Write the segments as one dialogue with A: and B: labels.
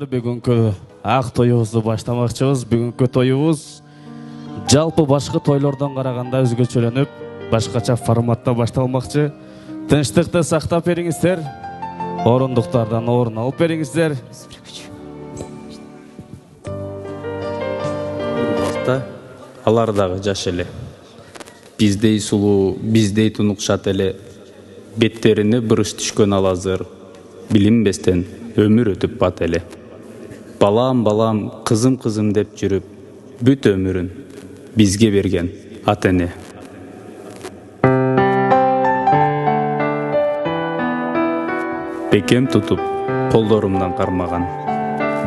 A: Бүгүнкү ак тоюбузду баштамакчыбыз. Бүгүнкү тоюбуз жалпы башкы тойлордон караганда өзгөчөлөнүп, башкача форматта башталмакчы. Тынчтыкты сактап бериңиздер. Орундуктардан орун алып бериңиздер.
B: Убакта алар дагы жаш эле. Биздей сулуу, биздей тунукшат эле. Беттерине буруч түшкөн алазыр. Билинбестен өмүр өтүп бат эле. Балам, балам, кызым, кызым деп жүрүп, бүт өмүрүн бизге берген ата-эне. Бекем тутуп, колдорумдан кармаган,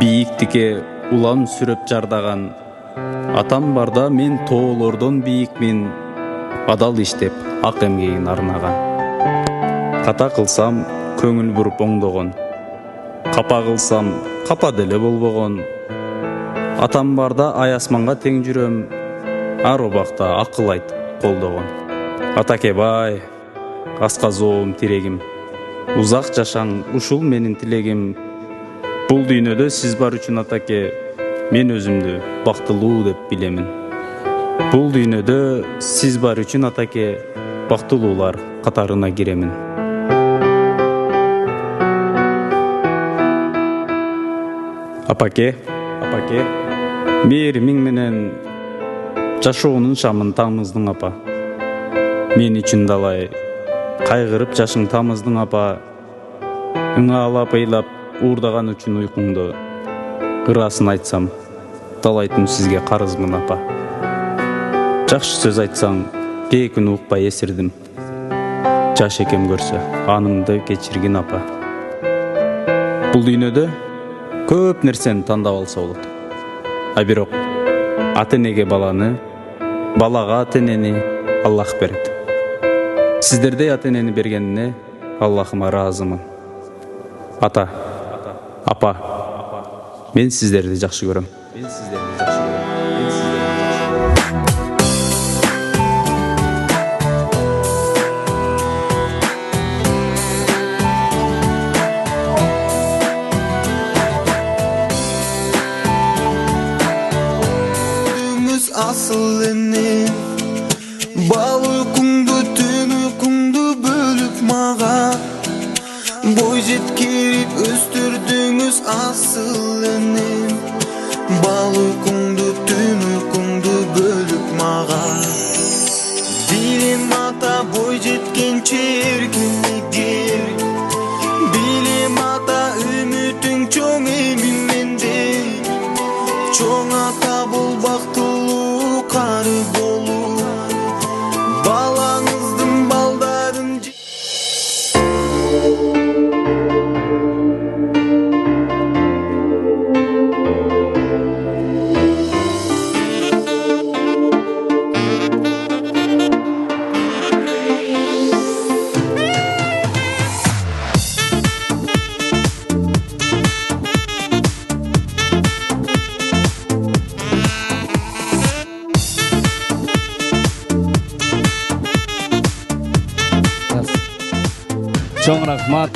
B: бийиктикке улам сүрөп жардаган. Атам барда мен тоолордон бийикмин, адал иштеп ак эмгегин арнаган. Ката кылсам көңүл буруп оңдогон, капа кылсам капа деле болбогон. Атам барда ай асманга тең жүрөм, ар убакта акыл айтып колдогон. Атаке бай, аска зоом тирегим, узак жашаң ушул менин тилегим. Бул дүйнөдө сиз бар үчүн атаке, мен өзүмдү бактылуу деп билемин. Бул дүйнөдө сиз бар үчүн атаке, бактылуулар катарына киремин. Апаке, мээримиң менен жашоонун шамын тамыздың апа. Мен үчүн далай кайгырып жашың тамыздың апа. Ыңаалап ыйлап уурдаган үчүн уйкуңду, ырасын айтсам далайтын сизге карызмын апа. Жакшы сөз айтсаң кээ күнү укпай эсирдим. Жаш экем көрсө анымды кечиргин апа. Бул дүйнөдө көп нерсени тандап алса болот. А бирок ата-энеге баланы, балага ата-энени Аллах берет. Сиздердей ата-энени бергенине Аллахыма ыраазымын. Ата, апа, мен сиздерди жакшы көрөм.
C: Asıl enem bal uykundu tün uykundu bölüp mağa boy jetkirip östürdüңүz asıl enem bal uykundu tün uykundu bölüp mağa bilim ata boy jetkençe erkinliktir bilim ata ümitің çoң emin mende çoң ata bul baktılуу karı bolu balаңыздың балдарын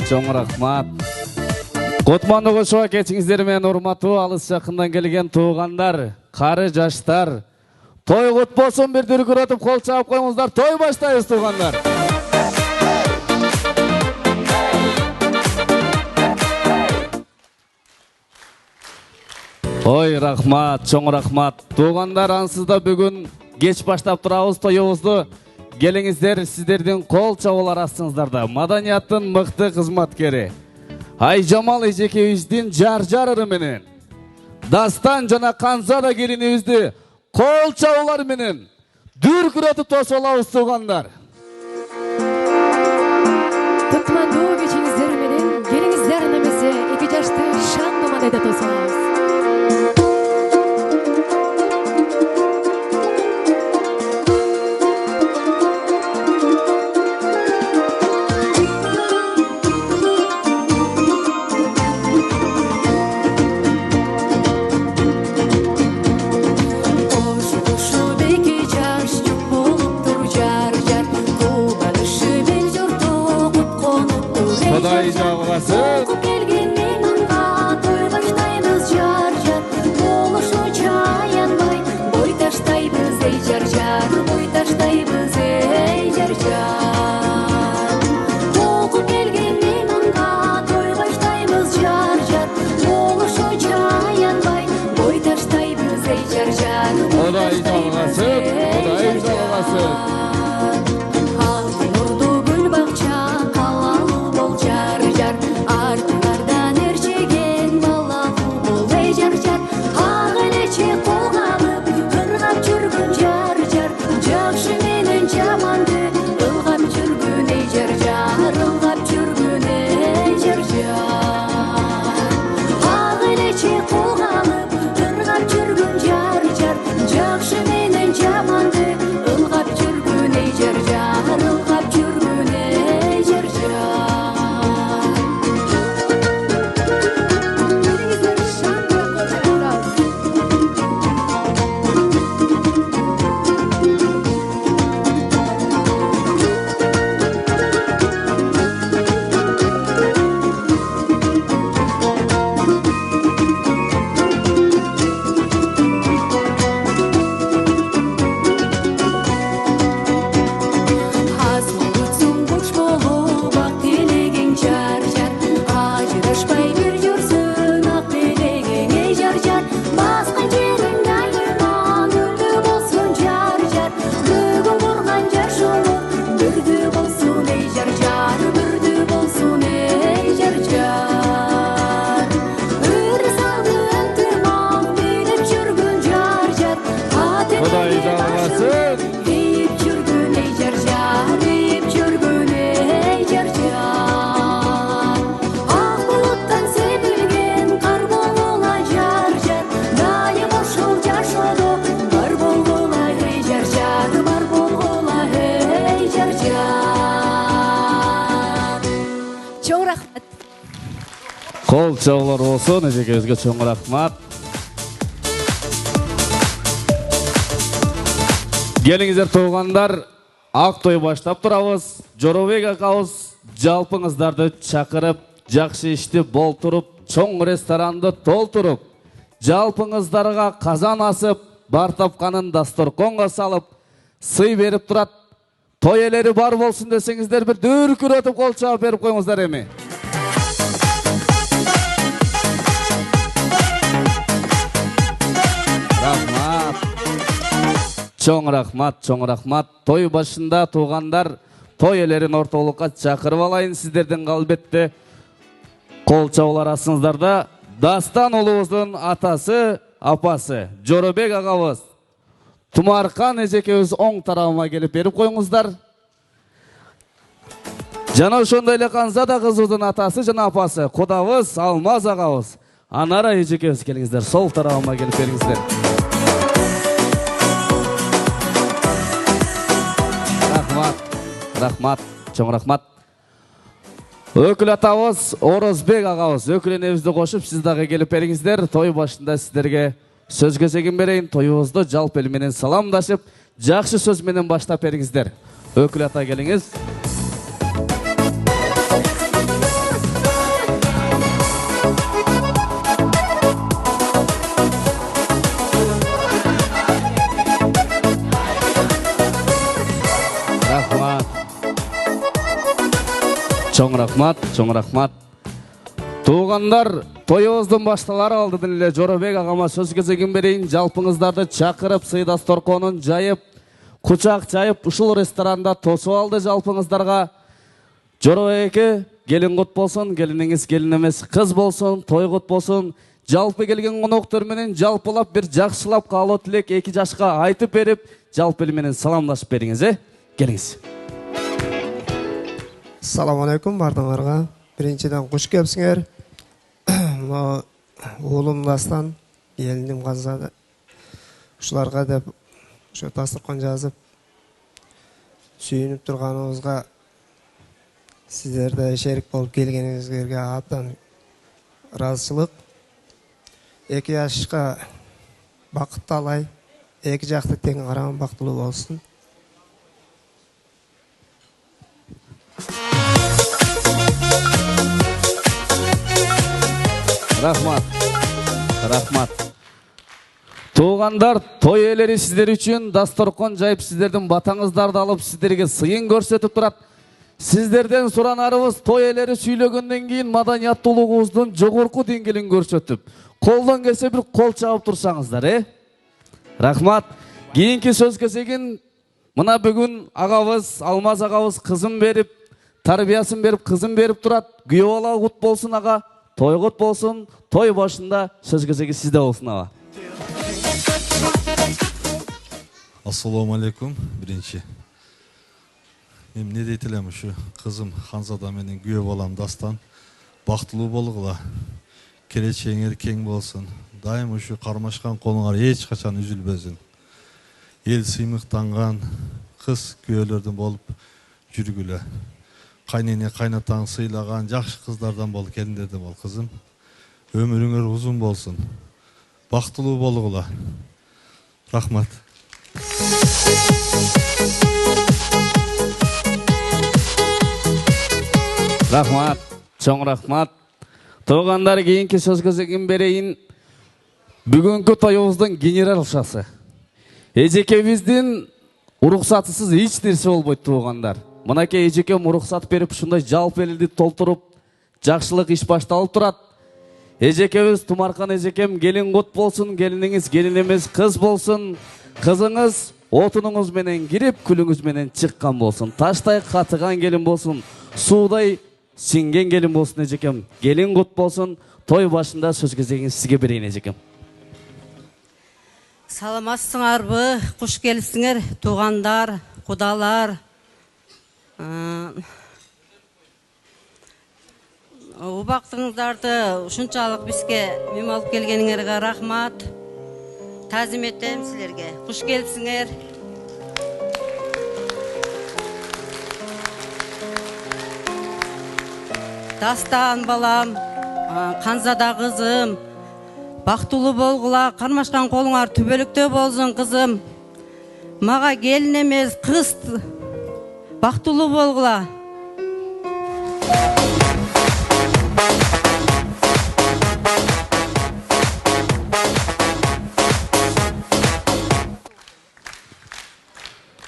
A: Чоң рахмат. Котманды кошуга кетиңиздер менен урматтуу алыс жакындан келген туугандар, кары жаштар. Той кут болсун, бир дүркүрөтүп кол чаап коюңуздар. Той баштайбыз туугандар. Ой, рахмат, чоң рахмат. Туугандар, ансыз да бүгүн кеч баштап турабыз тоюбузду. Келиңиздер, сиздердин кол чабуулар астыңыздарда. Маданияттын мыкты кызматкери Айжамал эжекебиздин жар ыры менен Дастан жана Канзада келинибизди кол чабуулар менен дүркүрөтүп тосуп алабыз туугандар.
D: Туттумандуу кечиңиздер менен келиңиздер немесе 2 жашты шаңды мадайда тосабыз.
A: Құдай жабыласын. Құдай жабыласын, Құдай жабыласын. Кол чабуулар болсун, эжекебизге чоң рахмат. Келиңиздер туугандар, ак той баштап турабыз. Жоробек акабыз жалпыңыздарды чакырып, жакшы ишти болтуруп, чоң ресторанды толтуруп, жалпыңыздарга казан асып, бар тапканын дасторконго салып, сый берип турат. Той элери бар болсун десеңиздер, бир дүркүрөтүп кол чабып берип коюңуздар эми. Чоң рахмат. Той башында туугандар, той элерин ортолукка чакырып алайын. Сиздердин албетте кол чабуулар астыңыздарда Дастан улубуздун атасы, апасы Жоробек агабыз, Тумаркан эжекебиз оң тарабыма келип берип коюңуздар. Жана ошондой эле Канзада кызыбыздын атасы жана апасы кудабыз Алмаз агабыз, Анара эжекебиз келиңиздер, сол тарабыма келип бериңиздер. Рахмат, чоң рахмат. Өкүл атабыз Орозбек агабыз, өкүл энебизди кошуп, сиз дагы келип бериңиздер. Той башында сиздерге сөз кезегин берейин. Тоюбузду жалпы эл менен саламдашып, жакшы сөз менен баштап бериңиздер. Өкүл ата келиңиз. Чоң рахмат. Туугандар, Toyuңуздун башталары алдыдан эле Жоробек агама сөз кезегин берейин. Жалпыңыздарды чакырып, сый дасторконун жайып, кучак жайып, ушул ресторанда тосуп алды жалпыңыздарга. Жоробекке келин кут болсун, келиниңиз келин эмес кыз болсун, той кут болсун. Жалпы келген коноктор менен жалпылап бир жакшылап каалоо тилек 2 жашка айтып берип, жалпы эл менен саламдашып бериңиз, Келиңиз.
E: Assalamu alaikum bardыңарга. Биринчиден куш келипсиңер. Oğlum Dastan, gelinim Gazada. Uşularga dep şu dasturkon жазып, sүйүнүп турганыбызга сиздерде шерик болуп келгениңизге абдан ыраазычылык. 2 жашка бакыт талай, 2 жакты тең караган бактылуу болсун.
A: Рахмат. Туугандар, той ээлери сиздер үчүн дасторкон жайып, сиздердин батаңыздарды алып, сиздерге сыйын көрсөтүп турат. Сиздерден суранарыбыз той ээлери сүйлөгөндөн кийин маданияттуулугубуздун жогорку деңгээлин көрсөтүп, колдон келсе бир кол чабып турсаңыздар, Рахмат. Кийинки сөз кезегин мына бүгүн агабыз, Алмаз агабыз кызын берип, тарбиясын берип, кызын берип турат. Күйөө бала кут болсун ага. Той кут болсун, той башында сөз кезеги сизде болсун ага.
F: Assalamu alaikum birinci. Мен не дейт элем ушу кызым Ханзада менен күйөө балам Дастан бактылуу болгула. Келечегиңер кең болсун. Дайым ушу кармашкан колуңар эч качан үзүлбөсүн. Эл сыймыктанган кыз күйөөлөрдөн болуп жүргүлө. Кайнене кайнатаң сыйлаган жакшы кыздардан бол, келиндерден бол кызым. Өмүрүңөр узун болсун. Бактылуу болгула. Рахмат.
A: Рахмат, чоң рахмат. Туугандар, кийинки сөз кезегин берейин. Бүгүнкү тоюбуздун генералшасы. Эжекебиздин уруксатысыз эч нерсе болбойт туугандар. Мынакей эжекем уруксат берип, ушундай жалпы элди толтуруп, жакшылык иш башталып турат. Эжекебиз Тумаркан эжекем келин кут болсун, келиниңиз келин эмес кыз болсун. Кызыңыз отунуңуз менен кирип, күлүңүз менен чыккан болсун. Таштай катыган келин болсун, суудай сиңген келин болсун эжекем. Келин кут болсун. Той башында сөз кезегин сизге берейин эжекем.
G: Саламатсыңарбы? Куш келипсиңер, туугандар, кудалар. Убактыңыздарды ушунчалык бизге мем алып келгениңерге рахмат. Тазим этем силерге. Куш келипсиңер. Дастан балам, Ханзада кызым, бактылуу болгула, кармашкан колуңар түбөлүктө болсун кызым. Мага келин эмес кыз, бактылуу болгула.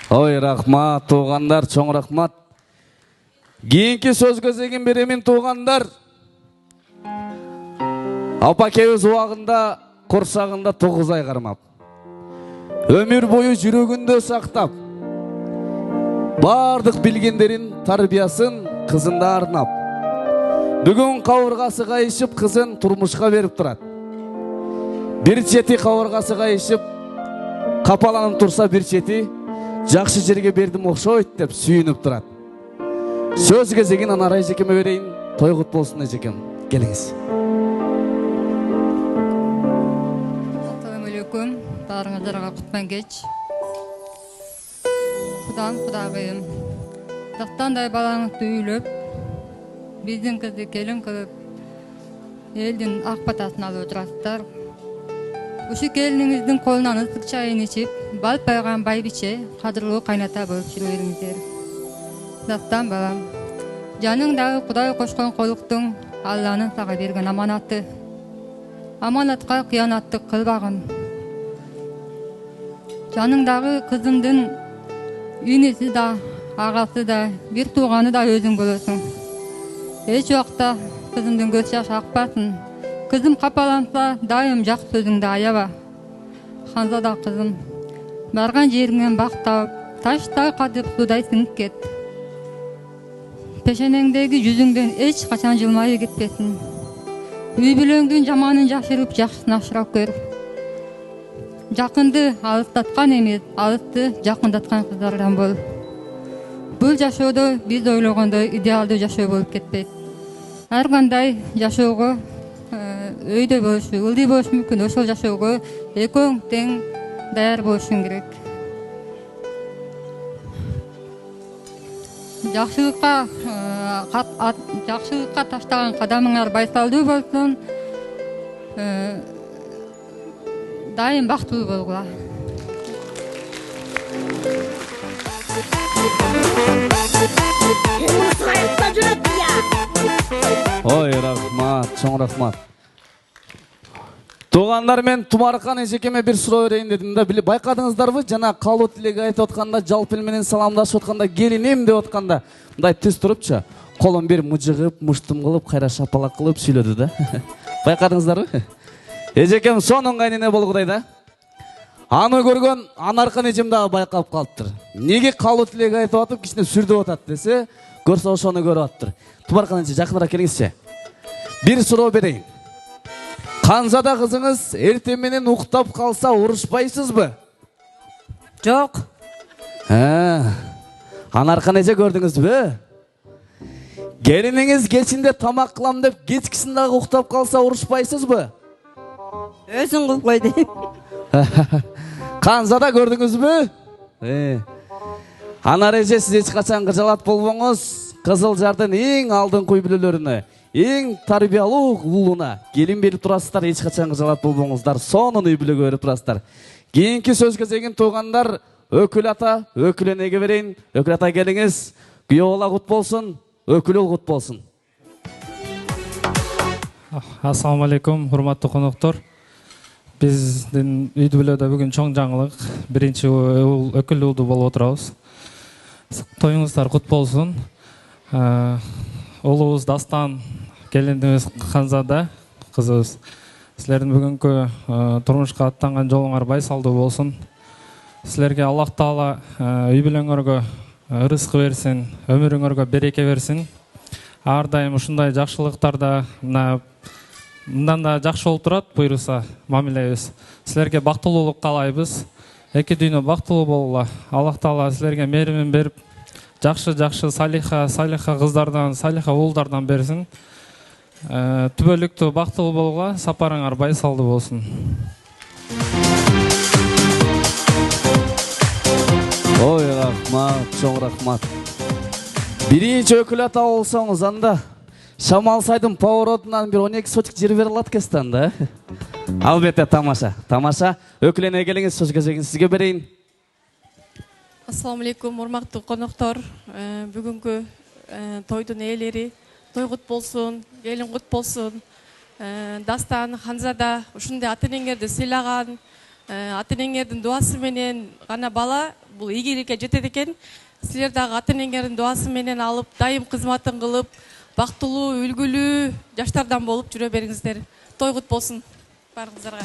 A: Ой, рахмат, туугандар, чоң рахмат. Кийинки сөз кезегин беремин туугандар. Апакебиз убагында курсагында 9 ай кармап, өмүр бою жүрөгүндө сактап, бардык билгендерин тарбиясын кызында арнап, бүгүн кабыргасы кайышып кызын турмушка берип турат. Бир чети кабыргасы кайышып капаланып турса, бир чети жакшы жерге бердим окшойт деп сүйүнүп турат. Сөз кезегин Анара эжекеме берейин. Той кут болсун эжекем. Келиңиз.
H: Assalamu alaikum. Barыңыздарга кутман кеч. Кудагайым. Дастандай балаңызды үйлөп, биздин кызды келин кылып, элдин ак батасын алып отурасыздар. Ушу келиниңиздин колунан ысык чайын ичип, бал пайган байбиче, кадырлуу кайната болуп жүрө бериңиздер. Дастан балам, жаныңдагы Кудай кошкон колуктун Алланын сага берген аманаты. Аманатка кыянаттык кылбагын. Жаныңдагы кызыңдын үйнеси да, агасы да, бир тууганы да өзүң болосуң. Эч убакта кызыңдын көз жашы акпасын. Kızım kapalansa daim жак сөзүңдү аяба. Ханзада кызым, барган жериңен бак таап, таштай катып судай сиңип кет. Пешенеңдеги жүзүңдөн эч качан жылмайып кетпесин. Үй бүлөңдүн жаманын жашырып, жакшысын ашырап көр. Жакынды алыстаткан эмес, алысты жакындаткан кыздардан бол. Бул жашоодо биз ойлогондой идеалдуу жашоо болуп кетпейт. Ар кандай жашоого өйдө болушу, ылдый болушу мүмкүн. Ошол жашоого экөөң тең даяр болушуң керек. Жакшылыкка таштаган кадамыңар байсалдуу болсун. Дайым бактылуу болгула.
A: Ой, рахмат, чоң рахмат. Туугандар, мен Тумаркан эжекеме бир суроо берейин дедим да, байкадыңыздарбы? Жана калуу тилек айтып атканда, жалпы эл менен саламдашып атканда, келиним деп атканда, мындай тез турупчу, колун бир мыжыгып, мыштым кылып, кайра шапалак кылып сүйлөдү да. Байкадыңыздарбы? Эжекем сонун кайнене болгудай да. Аны көргөн Анаркан эжем дагы байкап калыптыр. Неге калуу тилек айтып атып, кичине сүрдөп атат десе, көрсө ошону көрүп аттыр. Тумаркан эже, жакыныраак келиңизчи. Бир суроо берейин. Ханзада кызыңыз эртең менен уктап калса урушпайсызбы?
G: Жок.
A: Анаркан эже, көрдүңүзбү? Келиниңиз кечинде тамак кылам деп кечкисин дагы уктап калса урушпайсызбы?
G: Өзүң кылып кой дейм.
A: Ханзада, көрдүңүзбү? Анар эже, сиз эч качан кыжалат болбоңуз. Кызыл Жардын эң алдыңкы үй бүлөлөрүнө, эң тарбиялуу улууна келин берип турасыздар, эч качан кыжалат болбоңуздар. Сонун үй бүлөгө берип турасыздар. Кийинки сөз кезегин туугандар, өкүл ата, өкүл энеге берейин. Өкүл ата, келиңиз. Күйөө бала кут болсун, өкүл кут болсун.
I: Ассаламу алейкум, урматтуу коноктор. Биздин үй бүлөдө бүгүн чоң жаңылык. Биринчи өкүл уулду болуп отурабыз. Тоюңуздар кут болсун. Улубуз Дастан, келиндибиз Ханзада, кызыбыз. Силердин бүгүнкү турмушка аттанган жолуңар байсалдуу болсун. Силерге Аллах Таала үй бүлөңөргө рызкы берсин, өмүрүңөргө береке берсин. Ар дайым ушундай жакшылыктарда мындан да жакшы болуп турат, буйруса мамилебиз. Силерге бактылуулук каалайбыз. Эки дүйнө бактылуу болгула. Аллах Таала силерге мээримин берип, жакшы салиха кыздардан, салиха уулдардан берсин. Түбөлүктүү бактылуу болгула, сапарыңар байсалдуу болсун.
A: Ой, рахмат, чоң рахмат. Биринчи өкүл ата болсоңуз, анда Шамал Сайдын поворотунан бир 12 сотик жер бере алат экенсиз да. Албетте, тамаша. Өкүл эне, келиңиз, сөз кезегин сизге берейин.
J: Ассаламу алейкум, урматтуу коноктор. Бүгүнкү тойдун ээлери той кут болсун, келин кут болсун. Дастан, Ханзада ушундай ата энеңерди сыйлаган, ата энеңердин дуасы менен гана бала бул ийгиликке жетет экен. Силер дагы ата энеңердин дуасы менен алып, дайым кызматын кылып, бактылуу, үлгүлүү жаштардан болуп жүрө бериңиздер. Той кут болсун барыңыздарга.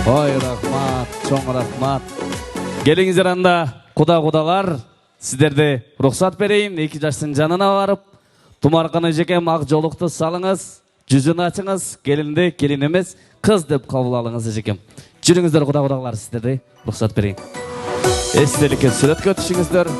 A: Ой, рахмат, чоң рахмат. Келиңиздер, анда кудалар, сиздерди уруксат берейин. 2 жаштын жанына барып, Тумаркан эжекем ак жолукту салыңыз, жүзүн ачыңыз, келинди келин эмес, кыз деп кабыл алыңыз эжекем. Жүрүңүздөр, кудалар, сиздерди уруксат берейин. Эстеликке сүрөткө түшүңүздөр.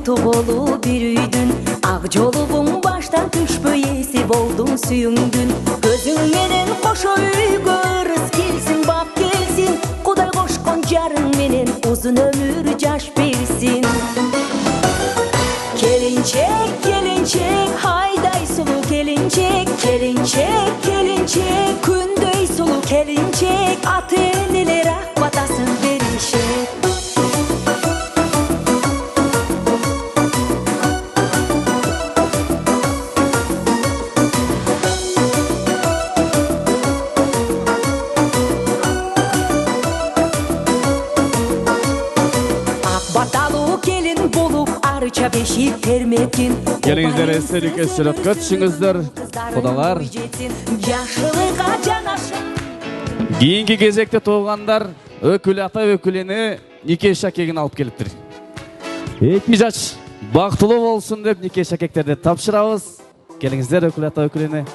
K: Болу бир үйдүн ак жолугуң баштан түшпөй эси болдуң сүйүңдүн көзүң менен кошо үйгө ырыс келсин, бак келсин, Кудай кошкон жарың менен узун өмүр жаш берсин. Келинчек, келинчек, хайдай сулуу келинчек, келинчек, келинчек, күндөй сулуу келинчек, ата энелер ак батасын беришет. бойча бешик термекин.
A: Келиңиздер эстеликке сүрөткө түшүңүздөр. Кудалар.
K: Жашылыкка жанашып.
A: Кийинки кезекте туугандар өкүл ата өкүлүнө нике шакегин алып келиптир. 2 жаш бактылуу болсун деп нике шакектерди тапшырабыз. Келиңиздер өкүл ата өкүлүнө.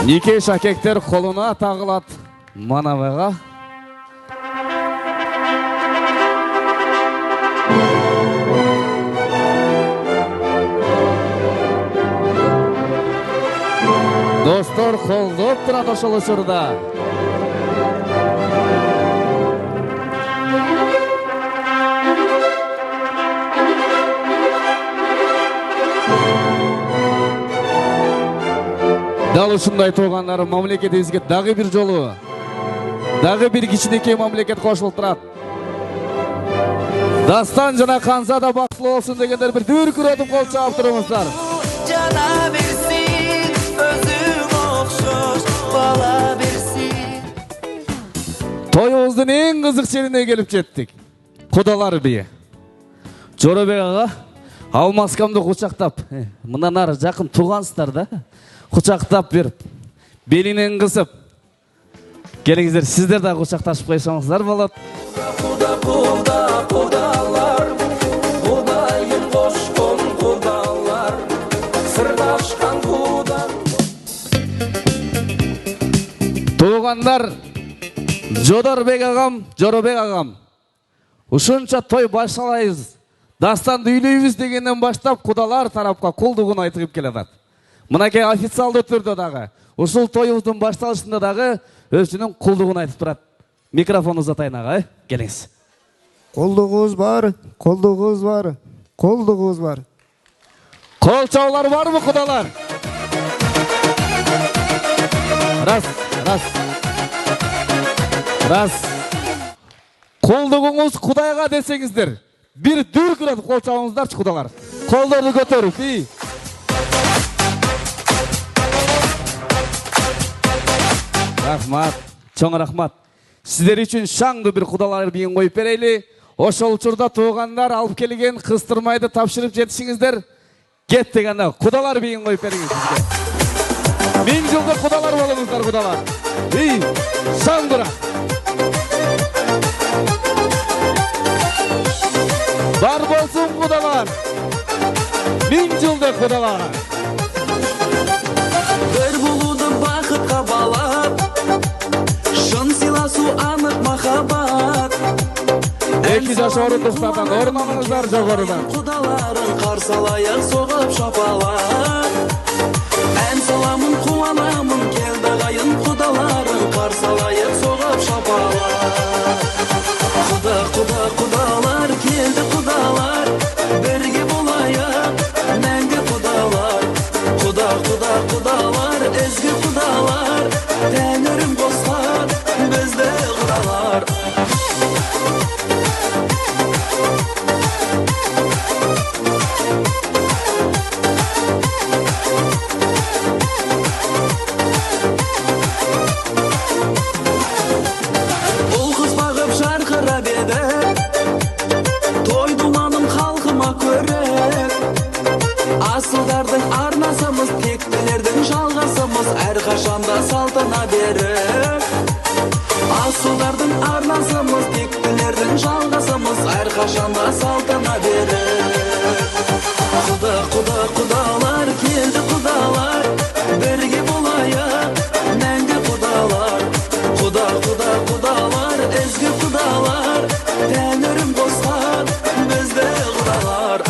A: Нике шакектер колуна тагылат манабайга. Достор колдоп турат ошол учурда. Дал ушундай туугандар мамлекетибизге дагы бир жолу, дагы бир кичинекей мамлекет кошулуп турат. Дастан жана Ханзада бактылуу болсун дегендер бир дүркүрөтүп кол чаап туруңуздар.
C: Жана берсин, өзүң окшош бала берсин.
A: Тоюбуздун эң кызык жерине келип жеттик. Кудалар бие. Жоробек ага, алмаскамды кучактап, мындан ары жакын туугансыздар да. Кучактап берип, белинен кысып. Келиңиздер, сиздер да кучакташып койсоңуздар болот.
C: Куда кудалар, Кудайым кошкон кудалар, сырдашкан кудан.
A: Туугандар, Жоробек агам. Ушунча той башталайбыз. Дастанды үйлөйбүз дегенден баштап кудалар тарапка кулдугун айтып келатат. Мынакей официалдуу түрдө дагы, ушул тоюбуздун башталышында дагы өзүнүн кулдугун айтып турат. Микрофон узатайын ага, келиңиз.
E: Колдугубуз бар, колдугубуз бар, колдугубуз бар.
A: Кол чабуулар барбы кудалар? Раз. Колдугуңуз Кудайга десеңиздер, бир дүркүрөтүп кол чабыңыздарчы кудалар. Колдорду көтөрүп, Рахмат, чоң рахмат. Сиздер үчүн шаңды бир кудалар биин коюп берейли. Ошол учурда туугандар алып келген кыстырмайды тапшырып жетишиңиздер. Кет дегенде кудалар биин коюп бериңиз бизге. 1000 жылдык кудалар болуңуздар кудалар. Шаңдыра. Бар болсун кудалар. 1000 жылдык кудалар.
C: Бир булуду бакытка балап, шын сыйласуу анык махаббат.
A: 2 жаш орундуктардан орун алыңыздар жогорудан.
C: Кудаларын карсалайык согуп шапалак. Ән саламын кубанамын, кел дагайын кудаларын карсалайык согуп шапалак. Кудалар келди кудалар, бирге болайык мәңгі кудалар. Кудалар, ezgi кудалар, Тәңірім қосқан бізді кудалар. Бұл қыз бағып жарқырап еді, той думаным халқыма көріп. Асылдардың арнасымыз, тектілердің жалғасымыз, әрқашанда салтына беріп. Асылдардың арнасымыз, тектілердің жалғасымыз, әрқашанда салтына беріп. Кудалар, келді кудалар, бірге болайық, мәңгі кудалар. Кудалар, ezgi кудалар, Тәңірім қосқан бізді кудалар.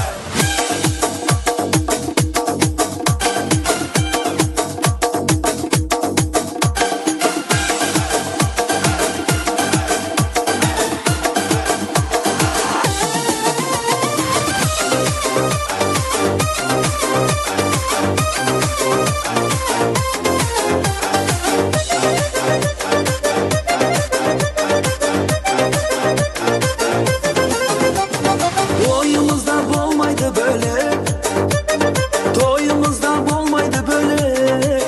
C: bölek toyumuzda bolmaydı bölek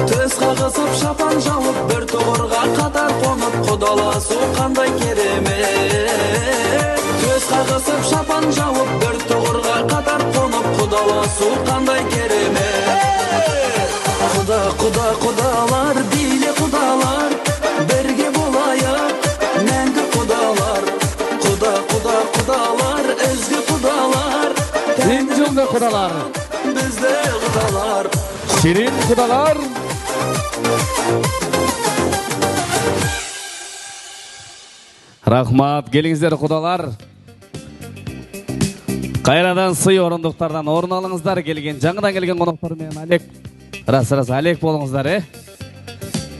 C: töz kagısıp şapan jalıp bir toğurga kadar konup kudalasу kanday keremet töz kagısıp şapan jalıp bir toğurga kadar konup kudalasу kanday keremet kudalar bile kudalar berge bolayak мәңгі kudalar kudalar özgü kudalar
A: Injilde kudalar
C: bizde kudalar
A: Şirin kudalar Рахмат, келиңиздер кудалар. Кайрадан сый орындуктардан орун алыңыздар. Келген жаңыдан келген коноктор менен Алек. Рас Алек болуңуздар,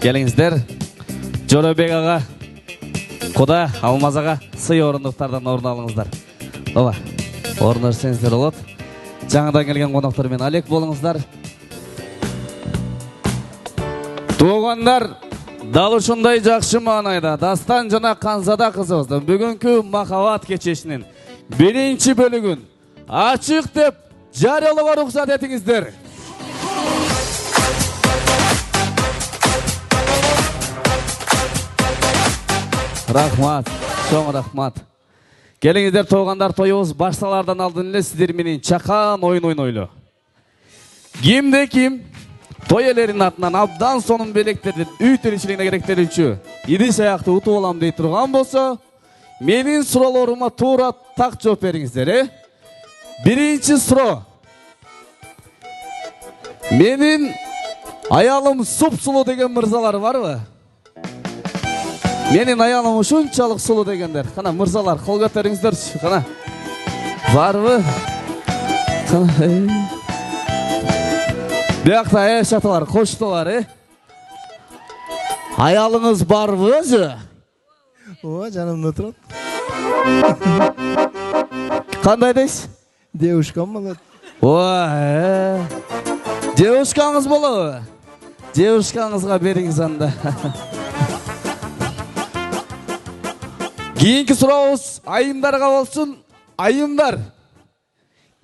A: Келиңиздер. Жоробек ага, Куда, Алмаз ага сый орындуктардан орун алыңыздар. Ооба, орундарсаңыздар болот. Жаңыдан келген коноктор менен Алек болуңуздар. Туугандар, дал ушундай жакшы маанайда Дастан жана Канзада кызыбыздын бүгүнкү махабат кечешинин биринчи бөлүгүн ачык деп жарыялоого уруксат этиңиздер. Рахмат, чоң рахмат. Келиңиздер туугандар, тоюбуз башталардан алдын эле сиздер менен чакан оюн ойнойлу. Кимде ким той элеринин атынан абдан сонун белектердин үй тиричилигине керектелүүчү идиш аякты утуп алам дей турган болсо, менин суроолорума туура так жооп бериңиздер, Биринчи суроо. Менин аялым суп-сулуу деген мырзалар барбы? Менин аялым ушунчалык сулуу дегендер. Кана мырзалар, кол көтөрүңүздөрчү. Кана. Барбы? Биякта шаталар, коштолар, Аялыңыз барбы өзү?
E: Ооба, жанымда турат.
A: Кандай дейсиз?
E: Девушкам болот.
A: Ой, девушкаңыз болобу? Девушкаңызга бериңиз анда. Кийинки сурообуз айымдарга болсун. Айымдар,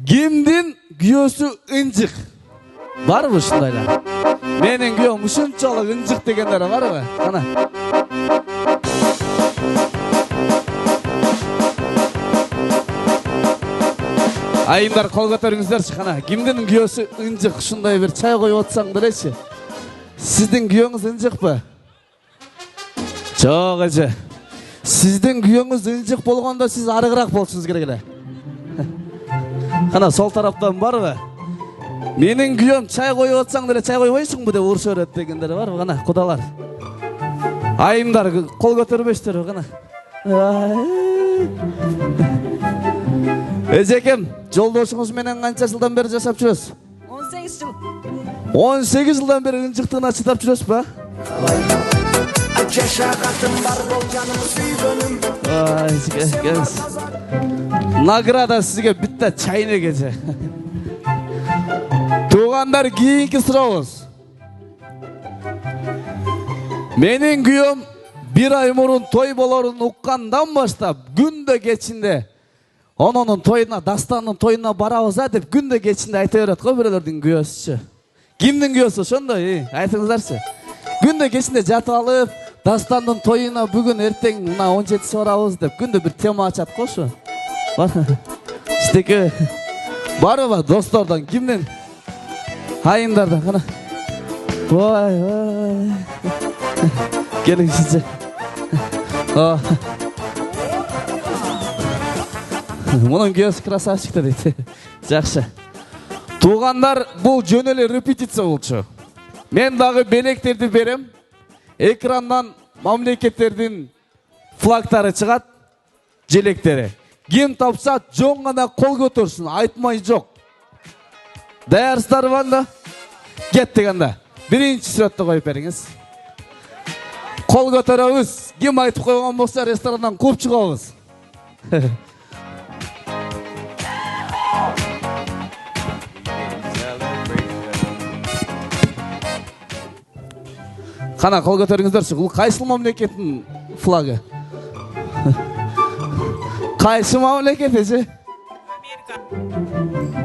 A: кимдин күйөөсү ынжык? Барбы ушундайлар? Менин күйөөм ушунчалык ынжык дегендер барбы? Кана. Айымдар, кол көтөрүңүздөрчү. Кана, кимдин күйөөсү ынжык? Ушундай бир чай коюп атсаң делечи. Сиздин күйөөңүз ынжыкпы? Жок эже. Сиздин күйөөңүз ынжык болгондо сиз арыгыраак болушуңуз керек эле. Кана, сол тараптан барбы? Менин күйөөм чай коюп атсаң деле чай койбойсуңбу деп урушуп берет дегендер барбы? Кана, кудалар. Айымдар, кол көтөрбөйсүздөрбү? Кана. Эжекем, жолдошуңуз менен канча жылдан бери жашап жүрөсүз?
G: 18 жыл.
A: 18 жылдан бери ынжыктыгына чыдап жүрөсүзбү? Награда сизге битте чайнек эже. Туугандар, кийинки сурообуз. Менин күйөөм бир ай мурун той болорун уккандан баштап күндө кечинде ононун тоюна, Дастанын тоюна барабыз деп күндө кечинде айта берет го бирөөлөрдүн күйөөсүчү. Кимдин күйөөсү ошондой? Айтыңыздарчы. Күндө кечинде жатып алып, Дастандын тоюна бүгүн эртең мына 17-си барабыз деп күндө бир тема ачат го ошо. Иштеке. Барбы достордон кимдин? Айымдардан кана. Ой. Келиңизчи. Мунун күйөөсү красавчик дейт. Жакшы. Туугандар, бул жөн эле репетиция болчу. Мен дагы белектерди берем. Экрандан мамлекеттердин флагтары чыгат, желектери. Ким тапса жон гана кол көтөрсүн, айтмай жок. Даярсыздарбы анда? Кеттик анда. Биринчи сүрөттү коюп бериңиз. Кол көтөрөбүз. Ким айтып койгон болсо ресторандан кууп чыгабыз. Кана, кол көтөрүңүздөрчү. Бул кайсыл мамлекеттин флагы? Кайсы мамлекет эже?
G: Америка.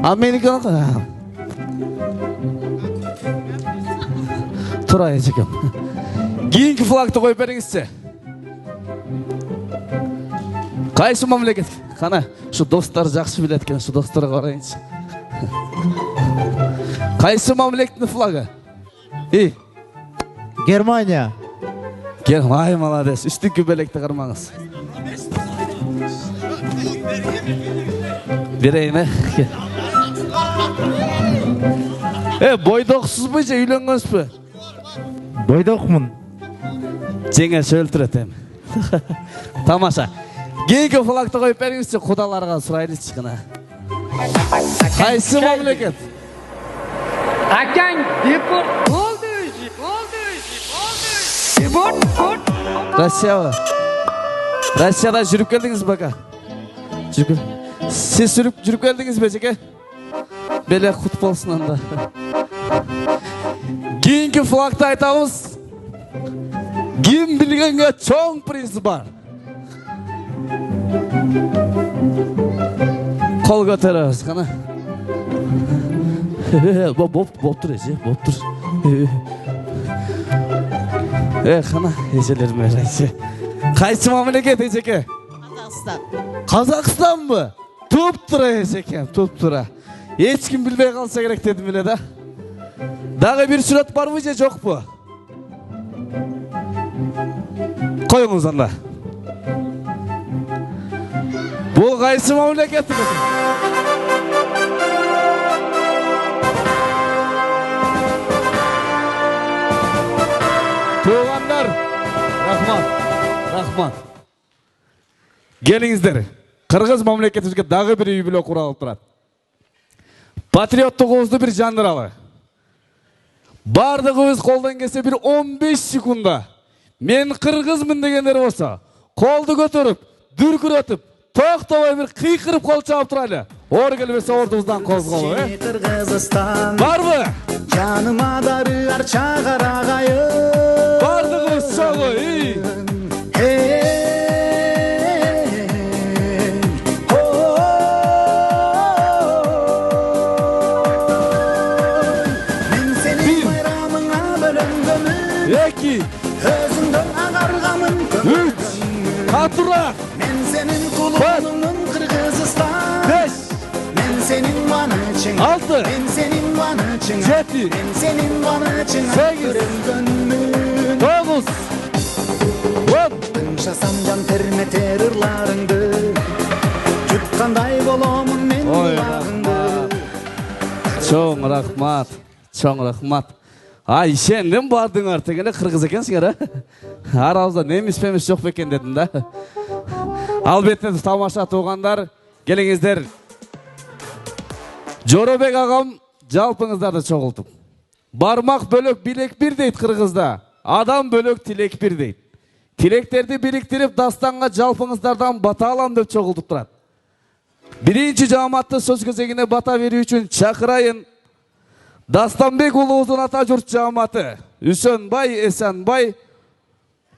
A: Amerikan Тура ежекем. Кийинки флагты коюп бериңизчи. Кайсы мамлекет? Кана, şu достор жакшы билет экен, şu досторго карайынчы. Кайсы мамлекеттин флагы?
L: Германия.
A: Германия, молодец. Үстүнкү белекти кармаңыз. Берейин, бойдоксузбу же үйлөнгөнсүзбү?
L: Бойдокмун.
A: Жеңеш өлтүрөт эми. Тамаша. Кийинки флагты коюп бериңизчи, кудаларга сурайлычы гана. Кайсы мамлекет?
M: Акаң депорт болду. Депорт.
A: Россияга. Россияда жүрүп келдиңиз бака. Сиз жүрүп келдиңиз бе, жеке? Белек кут болсун анда. Кийинки флагты айтабыз. Ким билгенге чоң приз бар. Кол көтөрөбүз, кана. Боптур эже, боптур. Кана, эжелерим эже. Кайсы мамлекет, эжеке?
N: Казакстан.
A: Казакстанбы? Туп-тура эжеке, туп-тура. Эч ким билбей калса керек дедим эле да. Дагы бир сүрөт барбы же жокпу? Коюңуз анда. Бул кайсы мамлекет? Туугандар, рахмат. Келиңиздер. Кыргыз мамлекетибизге дагы бир үй бүлө куралып турат. Патриоттугубузду бир жандыралы. Бардыгыбыз колдон келсе бир 15 секунда мен кыргызмын дегендер болсо, колду көтөрүп, дүркүрөтүп, токтобой бир кыйкырып кол чабып турайлы. Оор келбесе ордубуздан козголу,
O: Кыргызстан.
A: Барбы?
O: Жаныма дарыар чагар агайым.
A: Бардыгыбыз чогуу,
O: Özünden ağargamın
A: Katura.
O: Men senin kulunun Kırgızistan. Men senin vanıçın. Men senin vanıçın. Men senin vanıçın. Kırılgönmün.
A: 9.
O: Kınşasam can terme terırlarındı. Tutkanday bolomun men kulağındı.
A: Çoğun rahmat. Çoğun rahmat. Ишендим бардыңар дегенде кыргыз экенсиңер, арабызда немис пемис жок бекен дедим да. Албетте тамаша туугандар, келиңиздер. Жоробек агам жалпыңыздарды чогултуп. Бармак бөлөк билек бир дейт кыргызда. Адам бөлөк тилек бир дейт. Тилектерди бириктирип дастанга жалпыңыздардан бата алам деп чогултуп турат. Биринчи жааматты сөз кезегине бата берүү үчүн чакырайын. Дастанбек уулубуздун ата журт жааматы Үсөнбай, Эсенбай,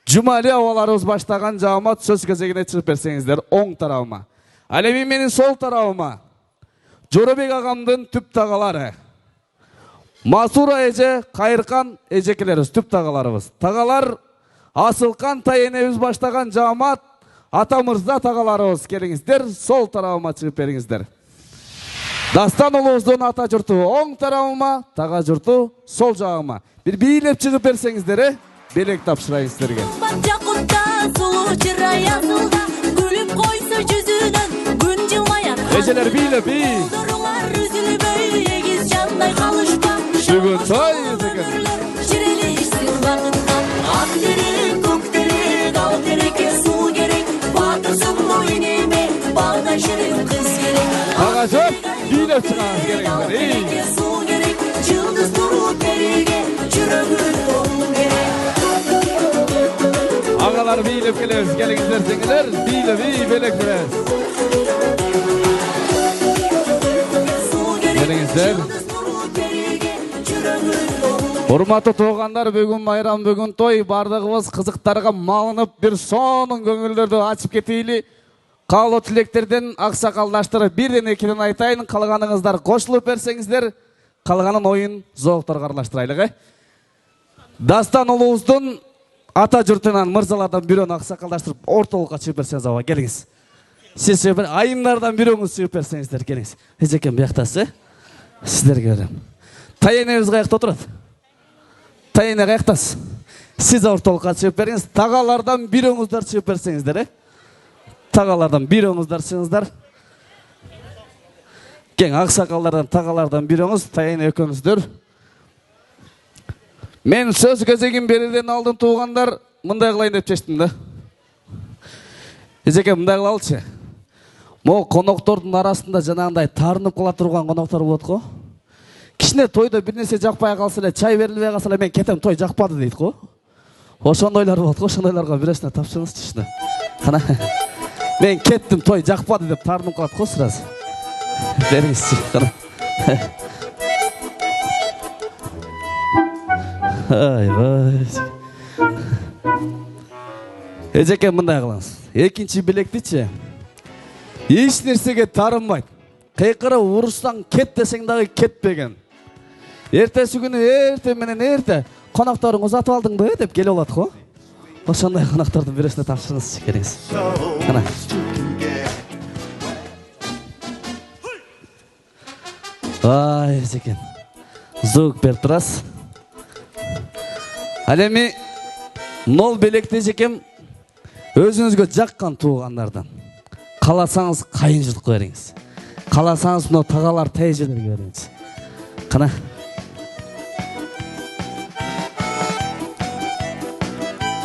A: Жумали абаларыбыз баштаган жаамат сөз кезегине чыгып берсеңиздер оң тарабыма. Ал эми менин сол тарабыма Жоробек агамдын түп тагалары. Масура эже, Кайыркан эжекелерибиз түп тагаларыбыз. Тагалар Асылкан Тайенебиз баштаган жаамат ата мырза тагаларыбыз. Келиңиздер, сол тарабыма чыгып бериңиздер. Дастан уулубуздун ата журту оң тарабыма, тага журту сол жагыма. Бир бийлеп чыгып берсеңиздер, белек тапшырайын сиздерге. Эжелер бийлеп, бүгүн той экен. Ага жоқ, бийлеп чыгаңыз керексиздер. Агалар бийлеп келебиз, келиңиздер сеңилер, бийлеп белек беребиз. Келиңиздер. Урматтуу туугандар, бүгүн майрам, бүгүн той, бардыгыбыз кызыктарга малынып бир сонун көңүлдөрдү ачып кетейли. каалоо тилектерден аксакалдаштар бирден экиден айтайын, калганыңыздар кошулуп берсеңиздер, калганын оюн зоокторго аралаштырайлык. Дастан улуубуздун ата журтунан мырзалардан бирөөнү аксакалдаштырып ортолукка чыгып берсеңиз аба, келиңиз. Сиз айымдардан бирөөңүз чыгып берсеңиздер, келиңиз. Эжекем бияктасы, сиздерге берем. Тайенебиз каякта отурат? Тайене каяктасыз? Сиз ортолукка чыгып бериңиз, тагалардан бирөөңүздөр чыгып берсеңиздер, тагалардан бирөөңүздөр чыгыңыздар. Кең аксакалдардан, тагалардан бирөөңүз, тайене экөөңүздөр. Мен сөз кезегин берүүдөн алдын туугандар, мындай кылайын деп чечтим да. Эжеке мындай кылалычы. Могу коноктордун арасында жанагындай тарынып кала турган коноктор болот го. Кичине тойдо бир нерсе жакпай калса эле, чай берилбей калса эле, мен кетем, той жакпады дейт го. Ошондойлор болот го, ошондойлорго бирөөсүнө тапшырыңызчы шуну. Кана. Мен кеттим, той жакпады деп тарынып калат го сразу. Бериңизчи, кана. Ай. Эжеке мындай кылыңыз. Экинчи белектичи эч нерсеге тарынбайт. Кыйкырып урушсаң кет десең дагы кетпеген. Эртеси күнү эрте менен эрте конокторуңду узатып алдыңбы деп келип алат го. Ошондой конокторду бирөөсүнө тапшырыңыз, келиңиз. Кана. Ай, эжекен. Звук берип турасыз. Ал эми 0 белекти эжекем өзүңүзгө жаккан туугандардан. Каласаңыз кайын журтка бериңиз. Каласаңыз мына тагалар тайжелерге бериңиз. Кана.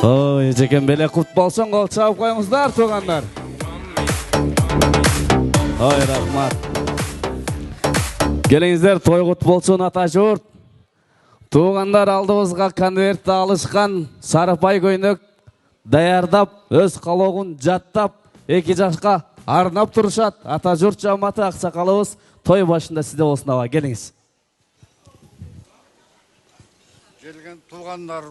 A: Ой, эжекем белек кут болсоң, кол чабып коюңуздар туугандар. Ой, рахмат. Келиңиздер, той кут болсун ата журт. Туугандар алдыбызга конвертти алышкан, сарыпай көйнөк даярдап, өз калоогун жаттап, эки жашка арнап турушат. Ата журт жамааты аксакалыбыз той башында сизде болсун аба, келиңиз.
N: Келген туугандар,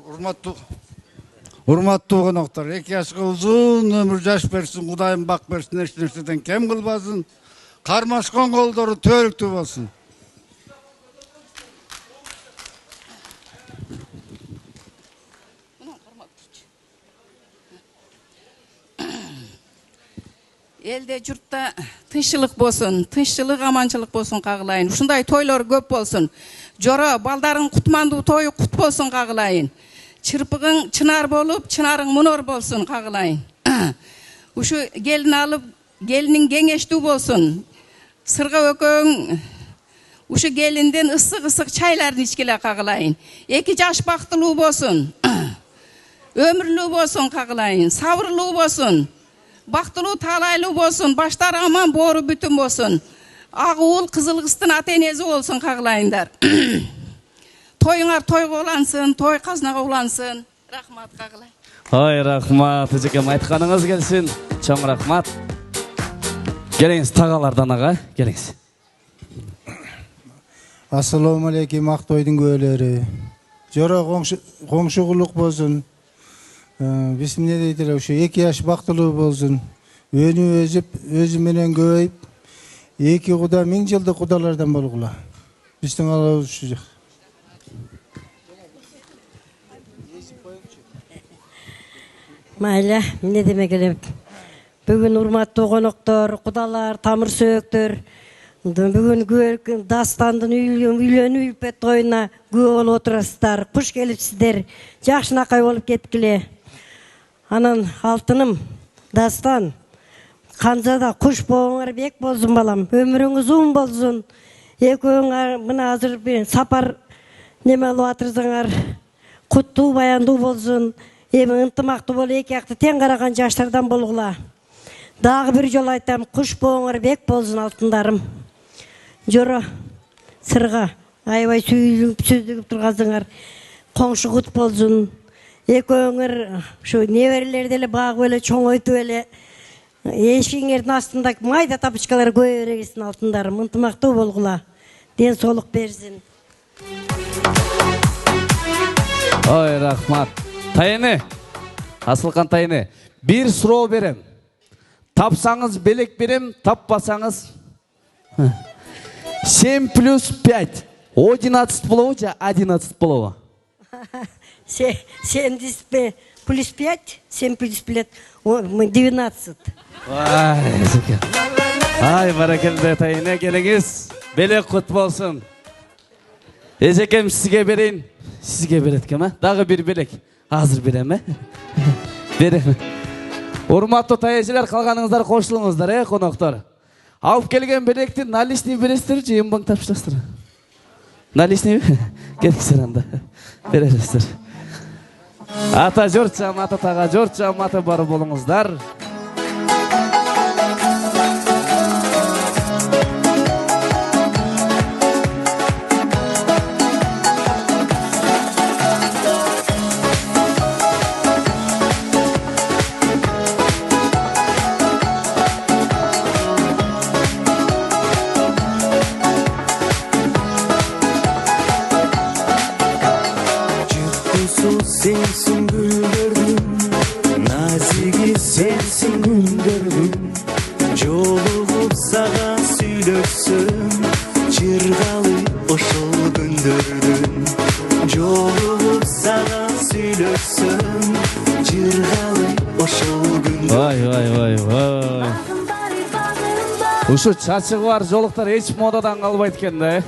N: урматтуу коноктор, 2 жашка узун өмүр жаш берсин, Кудайым бак берсин, эч нерседен кем кылбасын. Кармашкан колдору төрүктүү болсун.
P: Элде журтта тынччылык болсун, тынччылык, аманчылык болсун кагылайын. Ушундай тойлор көп болсун. Жоро, балдарың кутмандуу тою кут болсун кагылайын. Чырпыгың чынар болуп, чынарың мунор болсун кагылайын. Ушу келин алып, келиниң кеңештүү болсун. Сырга өкөң ушу келинден ысык чайларын ичкиле кагылайын. 2 жаш бактылуу болсун. Өмүрлүү болсун кагылайын. Сабырлуу болсун. Бактылуу, талайлуу болсун, баштары аман, боору бүтүн болсун. Ак уул кызыл кыздын ата энеси болсун кагылайындар. Тоюңар тойго улансын, той казнага улансын. Рахмат кагылайын.
A: Ой, рахмат, эжекем айтканыңыз келсин. Чоң рахмат. Келиңиз тагалардан ага, келиңиз.
Q: Ассаламу алейкум, ак тойдун күбөлөрү. Жоро коңшу кулук болсун. Биз эмне дейт эле, ушу 2 жаш бактылуу болсун. Өнү өзү менен көбөйүп, 2 куда 1000 жылдык кудалардан болгула. Биздин алабыз ушу жак.
R: Майла, эмне демек элем. Бүгүн урматтуу коноктор, кудалар, тамыр сөөктөр, бүгүн дастандын үйлөнүү үлпет тоюна күбө болуп отурасыздар. Куш келипсиздер. Жакшынакай болуп кеткиле. Анан алтыным, дастан, канзада куш болуңар бек болсун балам. Өмүрүңүз узун болсун. Экөөңөр мына азыр бир сапар неме алып атырсаңар, куттуу баяндуу болсун. Эми ынтымактуу болуп, 2 жакты тең караган жаштардан болгула. Дагы бир жолу айтам, куш болуңар бек болсун алтындарым. Жоро, сырга аябай сөздүгүп тургансыңар. Коңшу кут болсун. Экөөңөр ушу неберелерди эле багып эле чоңойтуп эле эшигиңердин астында майда тапочкалар көбөйө бересин алтындарым. Ынтымактуу болгула. Ден соолук берсин.
A: Ой, рахмат. Тайыны, Асылкан Тайыны, бир суроо берем. Тапсаңыз белек берем, таппасаңыз 7 плюс 5. 11 было, 11 было.
R: 70 плюс 5, 7 плюс 5, 19.
A: Ай, баракелді тайына келіңіз. Белек құт болсын. Езекем сізге берейін. Сізге береді кем, дағы бір белек. Азыр берем, берем. Урматты тайешілер, қалғаныңыздар қошылыңыздар, қонақтар. Алып келген белекті наличный бересіздер, жиын банк тапшырасыздар. Наличный кеткісер анда. Бересіздер. Ата жұрт жаматы, таға жұрт жаматы бары болыңыздар.
C: Sensin güllerim, nazigi sensin güllerim. Joluğup sağa süylöksün, çırgalı oşul gündürdün. Joluğup sağa süylöksün, çırgalı oşul gündürdün.
A: Vay. Uşu çaçığı var жолуктар hiç modadan kalbaydı eкен.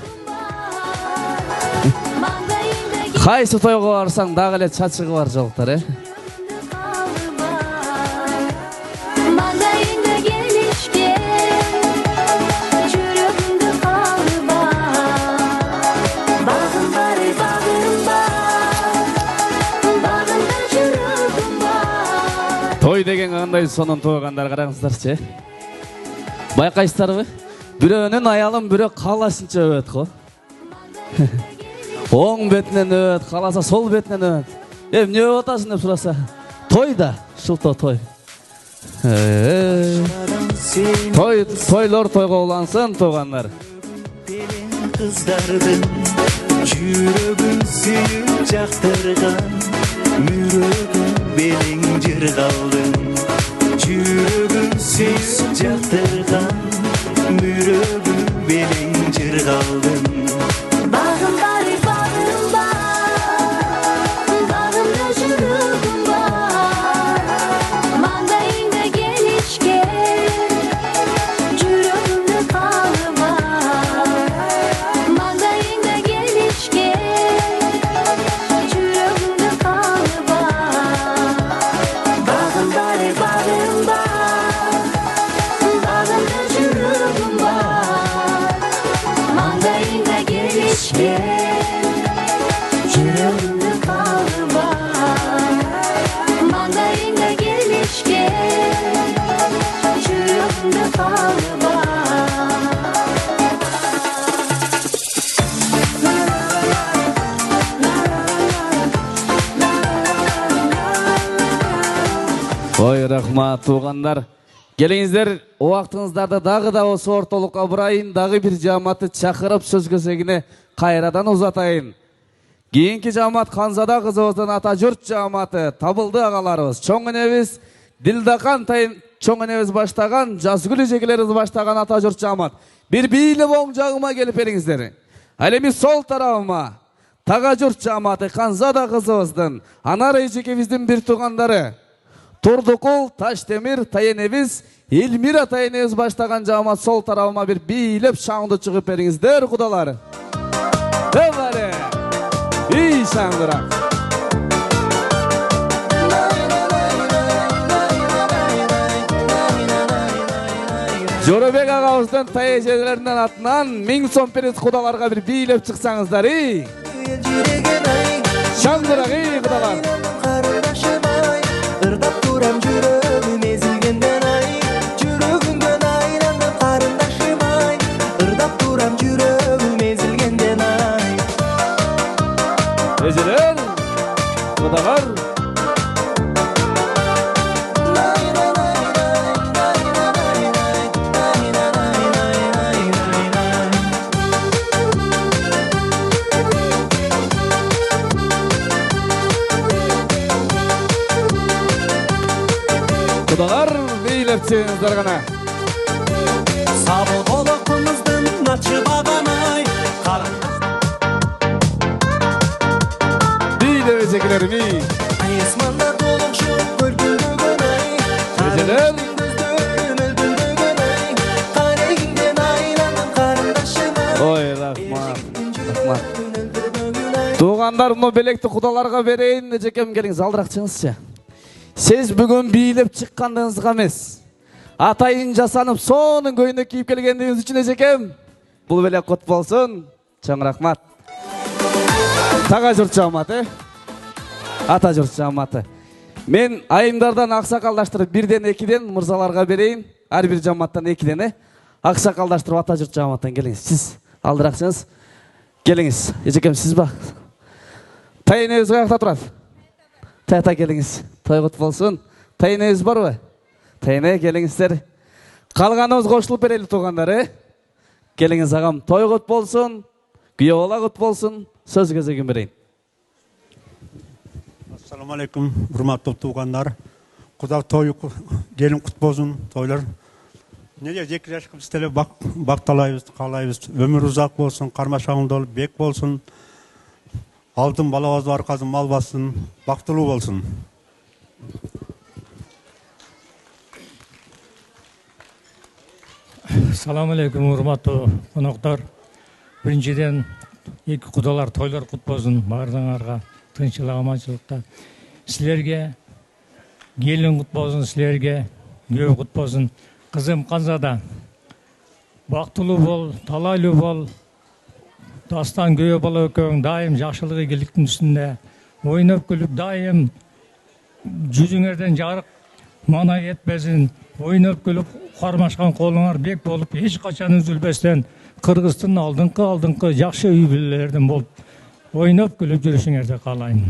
A: Қайсы тойға барсаң, дағы әле чачығы бар жолықтар,
C: Mangayında gelişken, çürüğümde kalı var. Bağım var, bağımda çürüğüm var.
A: Той деген қандай сонын тойғандар қараңыздаршы. Байқайсыздар ғой? Біреуінің аялым, біреу қаласынша өт қой. Оң бетінен өт, қаласа сол бетінен өт. Не өтасың деп сұраса? Той да, шылто той. Тойлар тойға олансын, тойғандар.
C: Kızdardın, жүрөгүн сүйүп жактырган, мүрөгүн белиң жыргалдың. Жүрөгүн сүйүп жактырган, мүрөгүн белиң жыргалдың. Bağım var, bağımda жүрөгүм var. Mangayında gelişken, жүрөгүмдө калы var. Mangayında gelişken, жүрөгүмдө калы var. Bağım var, bağımda жүрөгүм var. Mangayında gelişken, жүрөгүмдө калы var. Mangayında gelişken, жүрөгүмдө калы var.
A: Ой, рахмат, туғандар. Келіңіздер, уақытыңыздарды дағы да осы орталыққа бұрайын, дағы бір жаматы чақырып сөз көсегіне қайрадан ұзатайын. Кейінгі жамат Ханзада қызымыздың ата жұрт жаматы, табылды ағаларымыз, чоң енебіз, Дилдақан тайын чоң енебіз баштаған, Жазгүл жекелеріміз баштаған ата жұрт жамат. Bir бейлі оң жағыма келіп еріңіздер. Әлемі сол тарауыма, таға жұрт жаматы, Ханзада қызымыздың, Анар ежекеміздің бір туғандары. Турдукул, Таштемир, Тайеневиз, Элмира Тайеневиз баштаған жамат сол тарауыма бір бейліп шаңды шығып беріңіздер, құдалар. Өвәрі, үй шаңдырақ. Жорабек ағауыздың тайежелерінен атынан мың сом перес құдаларға бір бейліп шықсаңыздар, ей. Шаңдырақ, ей, құдалар.
C: Ырдап турам жүрөгүм эзилгенден ай, жүрөгүмдөн айланып карындашым ай. Ырдап турам жүрөгүм эзилгенден ай.
A: Ежелер, құдалар. бийлеп чыгыңыздар гана.
C: Сабы болокумуздун начы баганай
A: Бийлеп эжекелер би.
C: Айысманда толокшуп көргүлөгөн ай
A: Эжелер. Ой, рахмат. Рахмат. Туғандар, мұны белекті құдаларға берейін. Эжекем келіңіз, алдырақ чыңызшы. Сіз бүгін бийлеп шыққандығыңызға емес. Атайын жасанып, соның көйіне киіп келгендігіңіз үшін эжекем. Бұл белек құт болсын. Чоң рахмат. Таға жұрт жаматы. Ата жұрт жаматы. Мен айымдардан ақсақалдаштырып бірден екіден мұрзаларға берейін. Әр бір жаматтан екіден, ақсақалдаштырып ата жұрт жаматтан келіңіз. Сіз алдырақсыңыз. Келіңіз. Ежекем сіз ба? Тайын өзі қаяқта тұрады? Тайта келіңіз. Той құт болсын. Тайын өзі бар ба? Тайыны келіңіздер. Қалғанымыз қошылып берейлі туғандар, Келіңіз ағам. Той құт болсын. Күйеуала құт болсын. Сөз кезегін берейін.
S: Assalamu alaikum, hurmatlı tuğanlar. Kuda toy gelin kutlu olsun toylar. Ne diye zikir aşkım istele baktalayız, kalayız. Ömür uzak olsun, karmaşağında olup bek olsun. Altın balavaz var kazın mal bassın, baktılı olsun.
T: Assalamu alaikum, hurmatlı konuklar. Birinciden iki kudalar toylar kutlu olsun. Bağırdanарға. Тынчылык аманчылыкта силерге келин кут болсун, силерге күйөө кут болсун. Кызым Канзада бактылуу бол, талайлуу бол. Дастан күйөө бала экөөң дайым жакшылык ийгиликтин үстүндө ойноп күлүп дайым жүзүңөрдөн жарык мана кетпесин. Ойноп күлүп кармашкан колуңар бек болуп эч качан үзүлбөстөн Кыргыздын алдыңкы жакшы үй бүлөлөрдөн болуп ойноп күліп жүрішіңерді қалайын.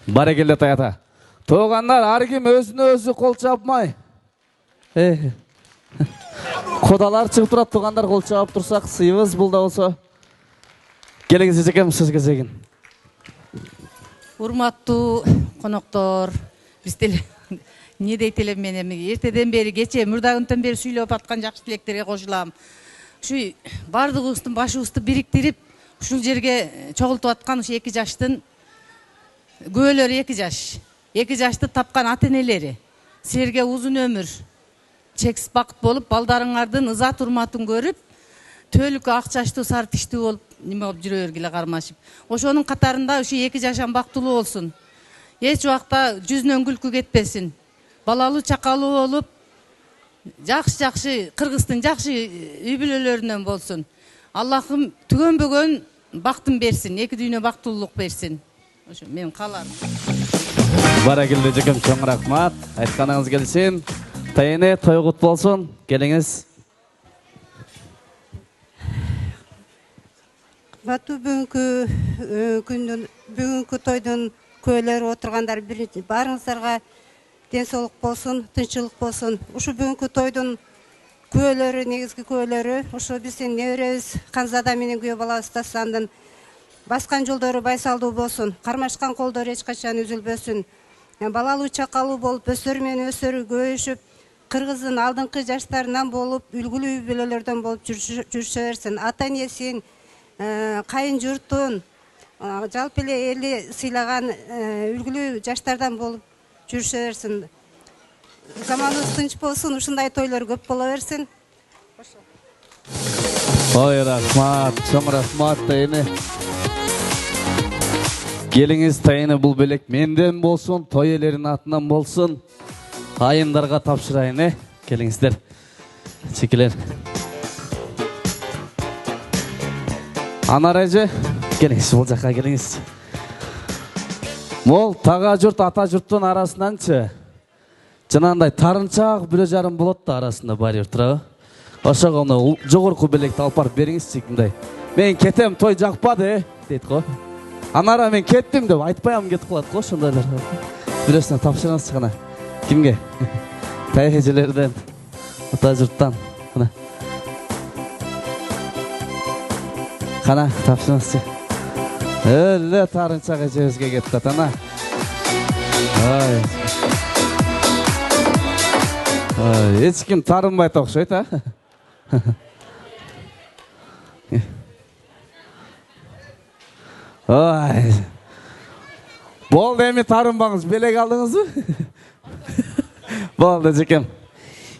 A: Барекелді таята. Туғандар, аргим өзіні өзі қол чапмай. Қодалар шығып тұрады, туғандар қол чап тұрсақ, сыйымыз бұл да осы. Келіңіз ежекем сөз кезегін.
U: Урматтуу коноктор, биз не дейтелем мен эми эртеден бери кече мурдагынтан бери сүйлөп аткан жакшы тилектерге кошулам. Ушу бардыгыбыздын башыбызды бириктирип ушул жерге чогултуп аткан ушу 2 жаштын күбөлөрү 2 жаш. 2 жашты тапкан ата-энелери. Силерге узун өмүр, чексиз бакыт болуп, балдарыңардын ызат урматын көрүп, төлүккө ак чачтуу, сары тиштүү болуп, неме болуп жүрө бергиле кармашып. Ошонун катарында ушу 2 жашан бактылуу болсун. Эч убакта жүзүнөн күлкү кетпесин. Балалуу, чакалуу болуп, жакшы Кыргыздын жакшы үй бүлөлөрүнөн болсун. Аллахым түгөнбөгөн бактын берсин, 2 дүйнө бактылуулук берсин. Ошо мен кааларым.
A: Баракелде жекем, чоң рахмат. Айтканыңыз келсин. Тайыны той кут болсун. Келиңиз.
V: Бату бүгүнкү тойдун көөлөрү отургандар биринчи барыңыздарга ден соолук болсун, тынччылык болсун. Ушу бүгүнкү тойдун күбөлөрү, негизги күбөлөрү, ушу биздин неберебиз Канзада менен күйөө балабыз Дастандын баскан жолдору байсалдуу болсун, кармашкан колдору эч качан үзүлбөсүн. Балалуу, чакалуу болуп, өсөрү менен өсөрү көбөйүшүп, Кыргыздын алдыңкы жаштарынан болуп, үлгүлүү үй бүлөлөрдөн болуп жүрүшө берсин. Ата-энесин, кайын журтун, жалпы эле эли сыйлаган үлгүлүү жаштардан болуп жүрүшө берсин. Заманыбыз тынч болсун, ушундай тойлор көп боло берсин.
A: Ой, рахмат, чоң рахмат тайыны. Келиңиз тайыны, бул белек менден болсун, той элеринин атынан болсун. Айымдарга тапшырайын, келиңиздер. Чекелер. Анар эже, келиңиз, бул жакка келиңиз. Мол тага журт, ата журттун арасынанчы жанагындай тарынчак бирөө жарым болот да арасында барьер турабы. Ошого мына жогорку белекти алып барып бериңизчи кимдей. Мен кетем, той жакпады, дейт го. Анара мен кеттим деп айтпайам, кетип калат го ошондойлор. Бирөөсүнө тапшырыңызчы гана. Кимге? Тай эжелерден, ата журттан. Кана тапшырыңызчы. Эле тарынчак эжебизге кетти ана. Ай. Эч ким тарынбайт окшойт, а? Ой. Болды, эми тарынбаңыз, белек алдыңызбы? Болды, жекем.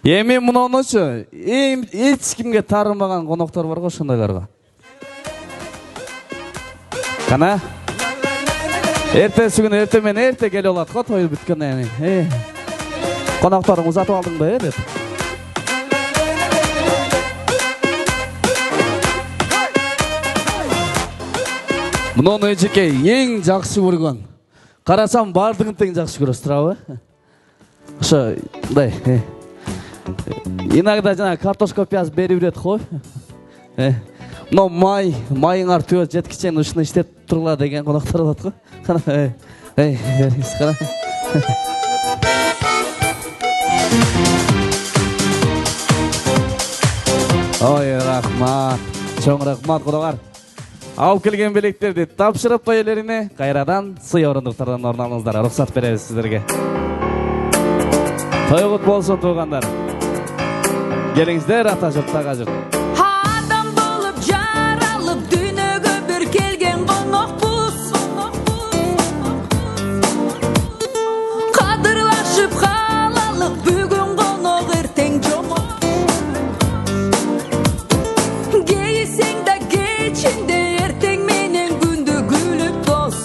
A: Эми мунунучу, эч кимге тарынбаган коноктор бар го ошондойлорго. Кана? Эртеси күнү эрте менен эрте келип алат го той бүткөндөн кийин. Конокторуң узатып алдыңбы, деп. Муну эжеке эң жакшы көргөн. Карасам бардыгын тең жакшы көрөсүз, туурабы? Ошо мындай. Иногда жана картошка пияз берип берет го. Но майыңар түбө жеткичен ушуну иштеп тургула деген коноктор болот го. Кана, бериңиз, кана. Ой, рахмат. Чоң рахмат, кудалар. Алып келген белектерди тапшырып той ээлерине кайрадан сый орундуктардан орун алыңыздар. Уруксат беребиз сиздерге. Той кут болсун, туугандар. Келиңиздер, ата журт, тага журт.
K: Адам болып жаралып дүнөгө бир келген конокпуз. Кадырлашып халалык бүгүн конок эртең жомок. Кейсең да кечинде эртең менен күндү күлүп дос.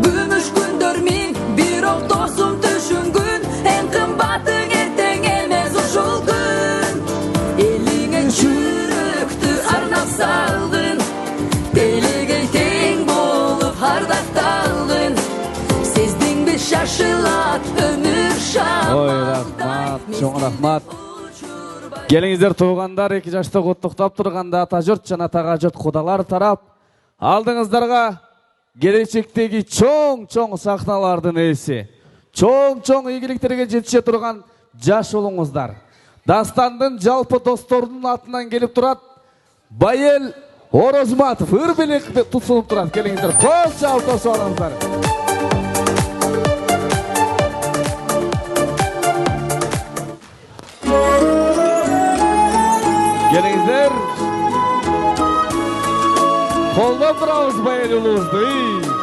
K: Күмүш күндөр миң бирок досум түшүнгүн, эң кымбатың эртең эмес ушул күн. Элиңе жүрөктү арнап салгын, делегей тең болуп ардакталгын. Сездиңби шашылат өмүр шамал.
A: Ой, рахмат, чоң рахмат. Келиңиздер, туугандар, 2 жашты куттуктап турганда ата журт жана тага журт кудалар тарап алдыңыздарга келечектеги чоң сахналардын ээси, чоң ийгиликтерге жетише турган жаш улуңуздар. Дастандын жалпы досторунун атынан келип турат Байел Орозматов ыр белек тутулуп турат. Келиңиздер, кол чалып тосуп алыңыздар. Келиңиздер, колдоп турабыз Байел улуубузду.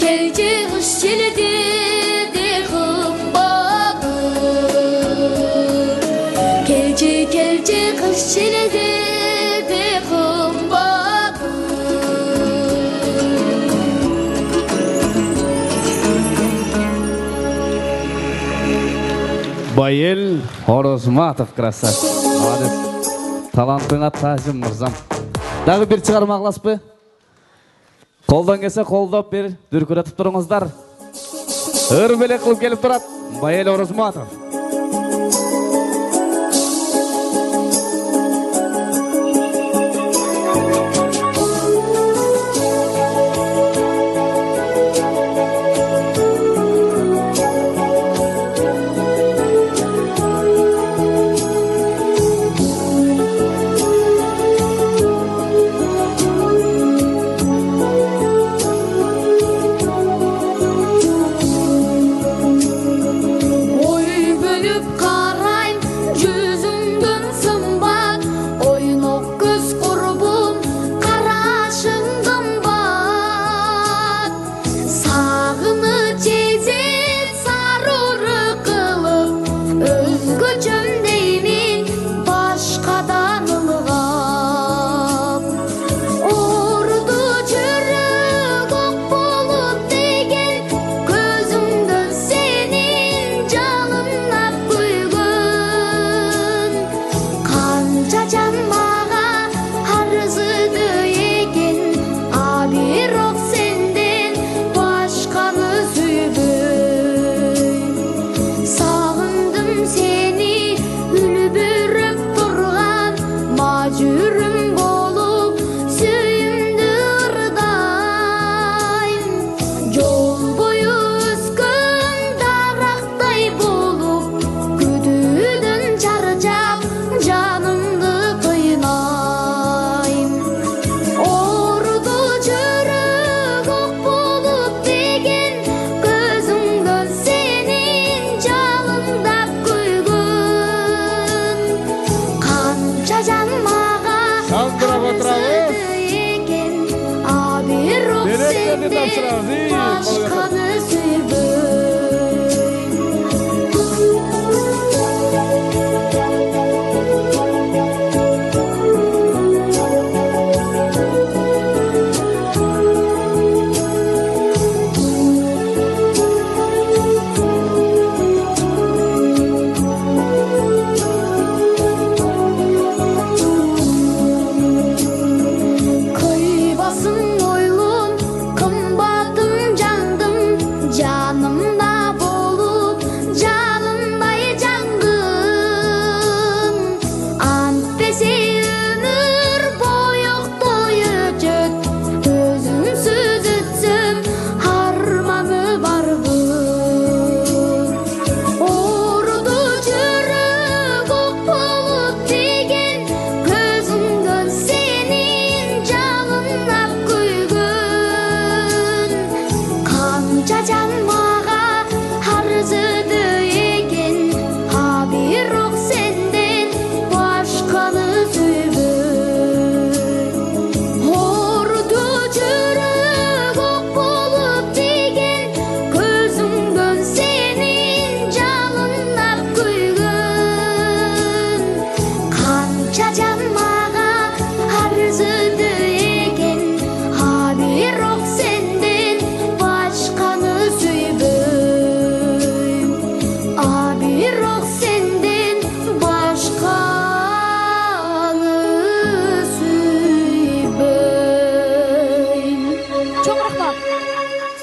K: Kelce
A: Байел Орозматов, красавчик. Молодец. Талантыңа тажым, мырзам. Дағы бір шығарма қыласпы? Қолдан кесе қолдап бер, дүркіретіп тұрыңыздар. Өр-белек қылып келіп тұрат. Байел Орозматов.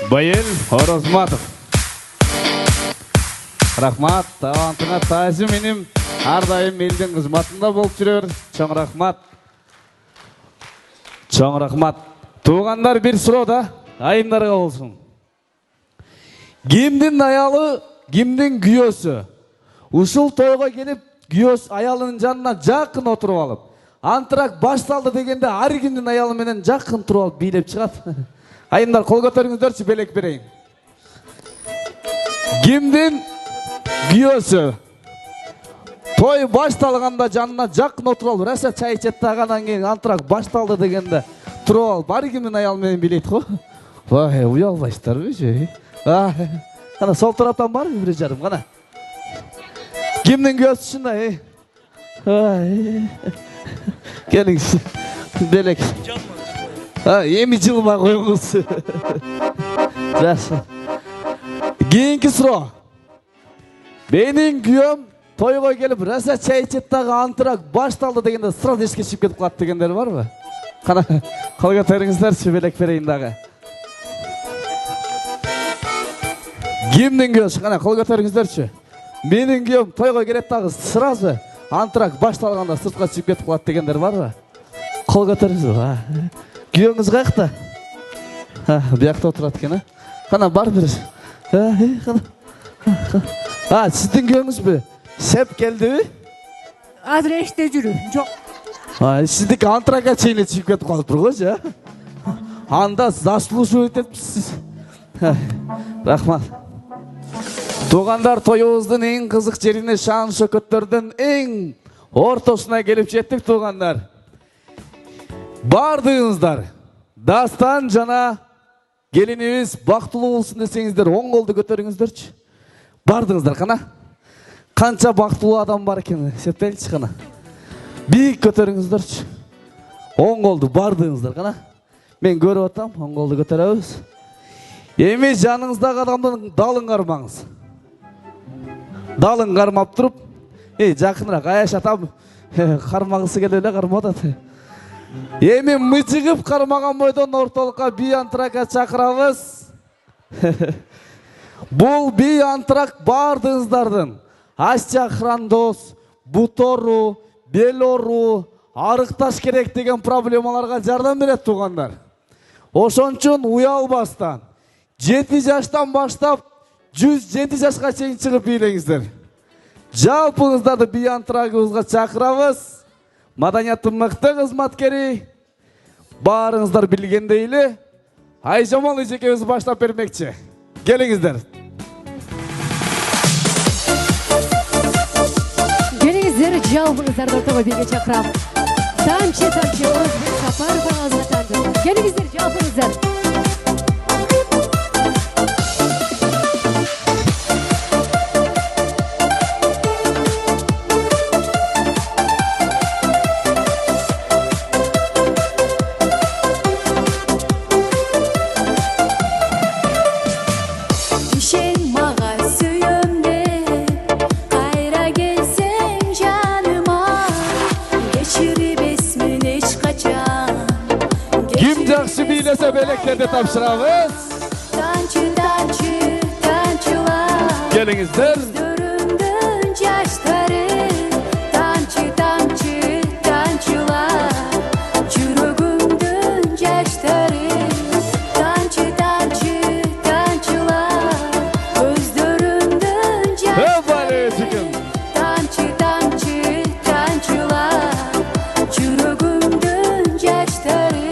A: Байел Орозматов. Рахмат, талантыңа тажы менім. Ардайым елдің қызматында болып жүрер. Чоң рахмат. Чоң рахмат. Туғандар бір сұрауда айымдарға болсын. Кімдің аялы, кімдің күйөсі? Ушыл тойға келіп, күйөс аялының жанына жақын отырып алып, антырақ башталды дегенде ар кімдің аялы менен жақын тұрып алып билеп шығады. Айымдар қол көтеріңіздерші, белек берейін. Кімдің күйөсі? Той башталғанда жанына жақын отырып алып, рәсә чай четтағаннан кейін антырақ башталды дегенде тұрып алып, ар кімдің аялы менен билейді ғой. Вай, ұялбайсыздар бе? Қана сол тараптан бар ма бір жарым, қана? Кімнің көзі шында, келіңіз, белек. Емі жылыма қойыңыз. Жақсы. Кейінгі сұрақ. Менин күйөөм тойго келип раса чай ичет дагы антырак башталды дегенде сразу эшикке чыгып кетип калат дегендер барбы? Кана кол көтөрүңүздөрчү, белек берейин дагы. Кимдин күйөөсү? Кана кол көтөрүңүздөрчү. Менин күйөөм тойго келет дагы сразу антырак башталганда сыртка чыгып кетип калат дегендер барбы? Кол көтөрүңүз. Күйөөңүз каякта? Биякта отурат экен, Кана бар бир. Сиздин күйөөңүзбү? Сеп келдиби?
B: Азыр эште жүрү. Жок.
A: Сиздики антрака чейин чыгып кетип калыптыр го, Анда заслуживать этипсиз. Рахмат. Туугандар, тоюбуздун эң кызык жерине, шан шөкөттөрдүн эң ортосуна келип жеттик, туугандар. Бардыгыңыздар Дастан жана келинибиз бактылуу болсун десеңиздер, оң колду көтөрүңүздөрчү. Бардыңыздар, кана. Канча бактылуу адам бар экен, септеличи, кана. Бийик көтөрүңүздөрчү. Оң колду бардыңыздар, кана. Мен көрүп атам, оң колду көтөрөбүз. Эми жаныңыздагы адамдын далын кармаңыз. Далын кармап туруп, жакыныраак, Аяш атам кармагысы келип эле кармап атат. Эми мыжыгып кармаган бойдон ортолукка бий антрака чакырабыз. Бул бий антрак бардыгыңыздардын ачча храндоз, бутору, бел оору, арыкташ керек деген проблемаларга жардам берет, туугандар. Ошон үчүн уялбастан 7 жаштан баштап 107 жашка чейин чыгып бийлеңиздер. Жалпыңыздарды бий антрагыбызга чакырабыз. Маданияттын мыкты кызматкери, баарыңыздар билгендей эле Айжамал эжекебиз баштап бермекчи. Келиңиздер.
B: Келиңиздер, жалпыңыздарды ортого бийге чакырам. Тамчы Оразбек Сапаров агазга тандым. Келиңиздер, жалпыңыздар.
A: Biylese beleklerdi tapşırabız.
K: Tançı tançı tançılar.
A: Gelinizler.
K: Gözlerinden yaşları. Tançı tançı tançılar. Çürüğümden yaşları. Tançı tançı tançılar. Gözlerinden yaşları. Tançı tançı tançılar. Çürüğümden yaşları.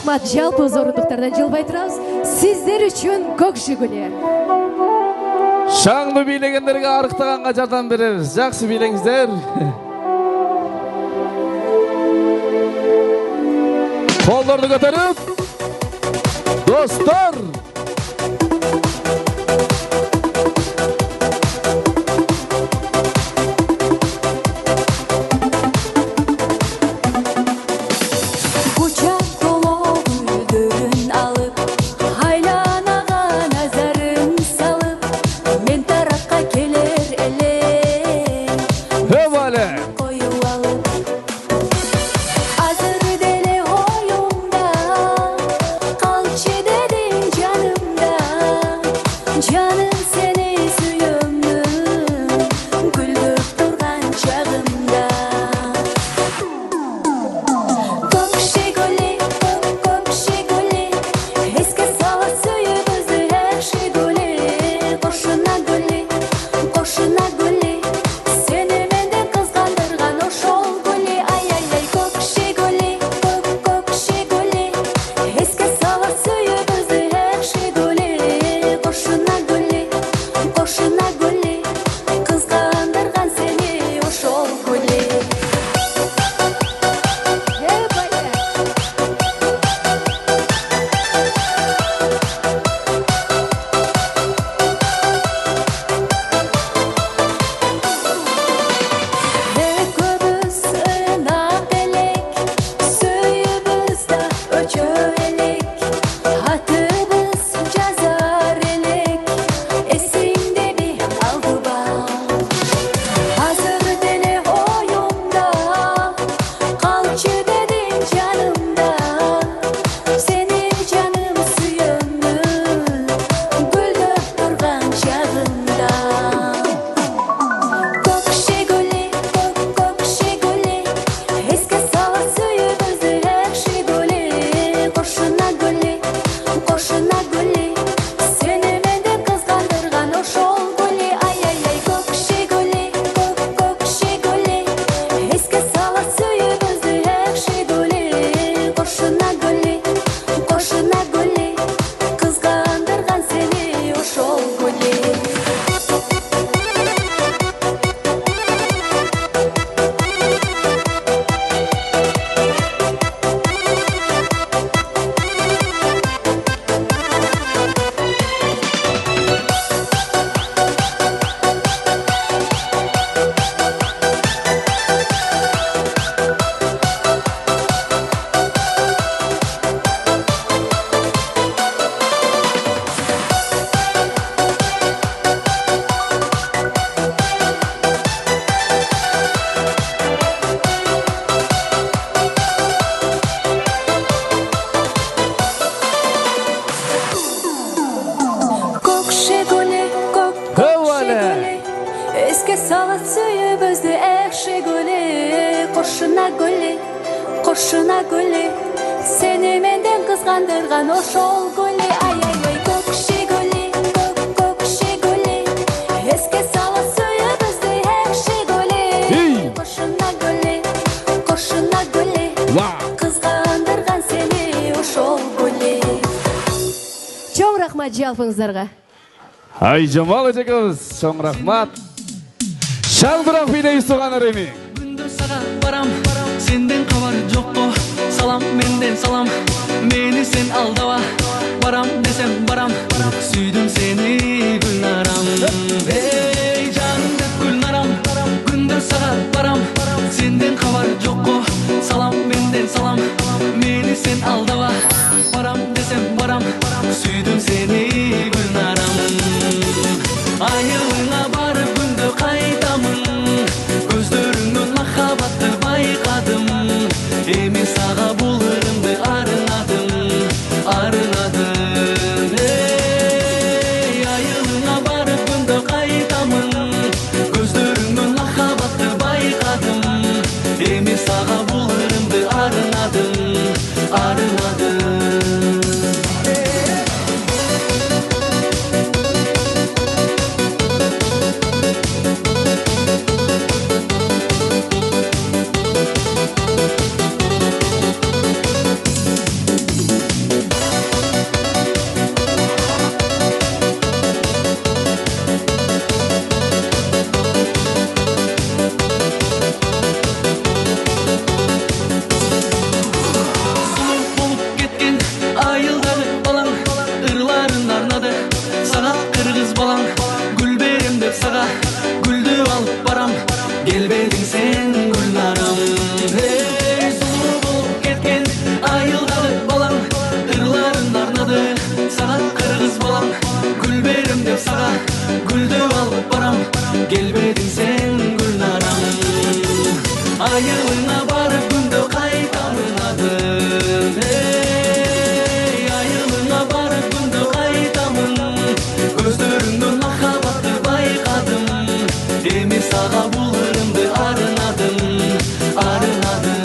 B: рахмат. Жалпы орындықтардан жылбай тұрабыз. Сіздер үшін көк жигуле.
A: Шаңды билегендерге арықтағанға жардам береміз. Жақсы билеңіздер. Қолдарды көтеріп, достар!
D: Қошына гүлі, сені менден қызғандырған ошол гүлі. Ай-ай-ай, көкші гүлі, көкші гүлі, еске сала сүйімізді әкші гүлі. Қошына гүлі, қызғандырған сені ошол гүлі.
B: Чоң рахмат жалпыңыздарға.
A: Ай, Жамал ежекіміз, чоң рахмат. Шаңдырақ билейіз туған өреми.
C: Барам, сенден хабар жоқ қо, салам менден салам, мені сен алдава. Барам десем барам, сүйдім сені Гүлнарам. Ей жанымды Гүлнарам, күндіз саған барам, сенден хабар жоқ қо, салам менден салам, мені сен алдава. Барам десем барам, сүйдім сені Гүлнарам. Айылыңа барып күнді қайтамын, көздеріңнен махаббатты байқадым. Емен саға болырымды арынадым. Ей, айылыңа барып күнді қайтамын, көздеріңнен махаббатты байқадым. Емен саға болырымды арынадым. сага бул ырымды арынадым, арынадым.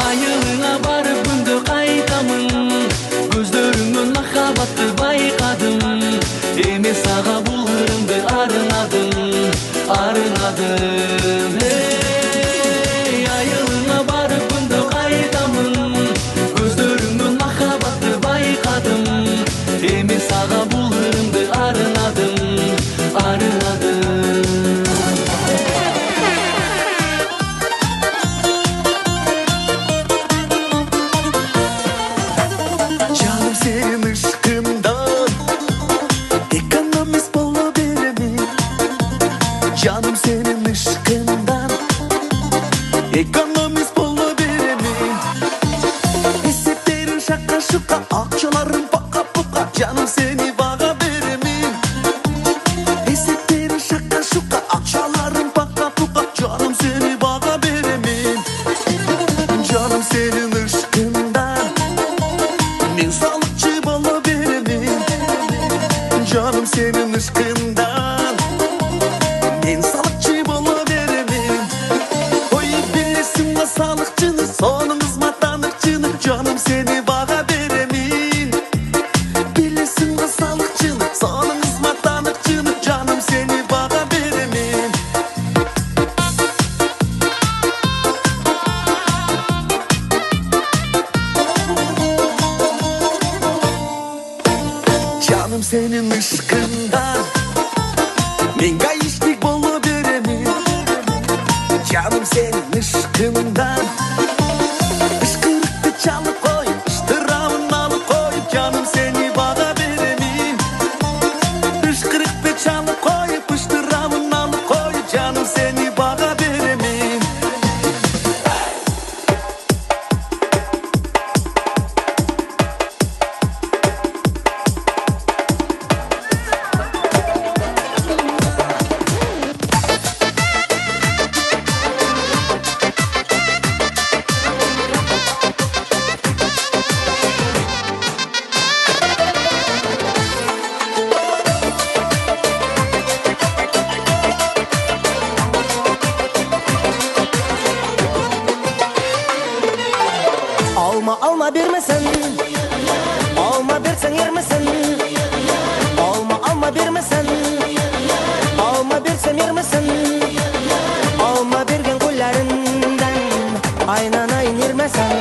C: Айылыңа барып күндө кайтамын, көздөрүңөн махабатты байкадым, эми сага бул ырымды арынадым, арынадым. Айылыңа барып күндө кайтамын, көздөрүңөн махабатты байкадым, эми сага бул ырымды арынадым, арынадым.
F: Canım senin ışkından ekonomist bolu birimi. Canım senin ışkından ekonomist bolu birimi. Hesapların şaka şuka, akçaların paka puka. Canım seni baga birimin. Hesapların şaka şuka, akçaların paka puka. Canım seni baga birimin. Canım senin ışkından men sağlıkçı bolu birimin. Canım senin ışkından men sağlıkçı bolu birimin. Oy bilesin mi sağlıkçını, sonunuz mu tanıkçını. Canım seni baga birimin. Bilesin mi sağlıkçını, sonunuz mu tanıkçını. Canım seni baga birimin. Canım senin ışkından men gayişlik bolu birimin. Canım senin ışkından ışkırıklı çalıp koy, ıştıramın alıp koy. Canım seni baga birimin. Işkırıklı çalıp koy, ıştıramın alıp koy. Canım seni baga birimin. Alma alma vermesen, alma versen yermesen. Alma alma vermesen, alma versen yermesen. Alma bergen kollarından aynan ayın yermesen.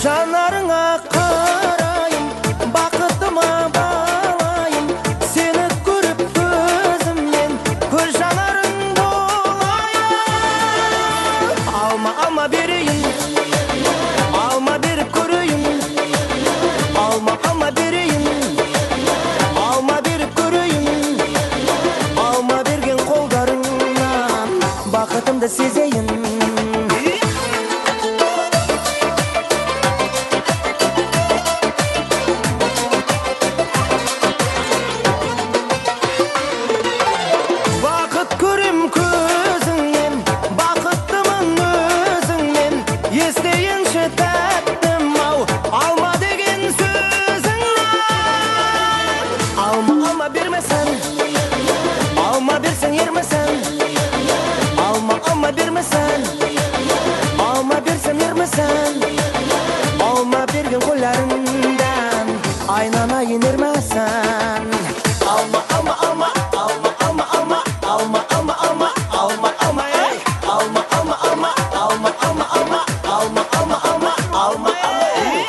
F: Жанарыңа қарайын, бақытыма балайын. Сені көріп көзімнен көз жанарың болайын. Алма алма берейін, алма беріп көрейін. Алма алма берейін, алма беріп көрейін. Алма берген қолдарыңнан бақытымды сезейін. Бақыт көрем көзіңнен, бақыттымын өзіңнен. Естейінші тәттім ау, алма деген сөзіңнен. Алма алма бермесен, алма берсең ермесен. Алма алма бермесен, алма берсем ермесен. Алма берген қолдарыңдан айнанайын ермесен. Alma alma alma alma alma alma alma alma alma alma alma ey. Alma alma alma alma alma alma alma alma alma alma ey.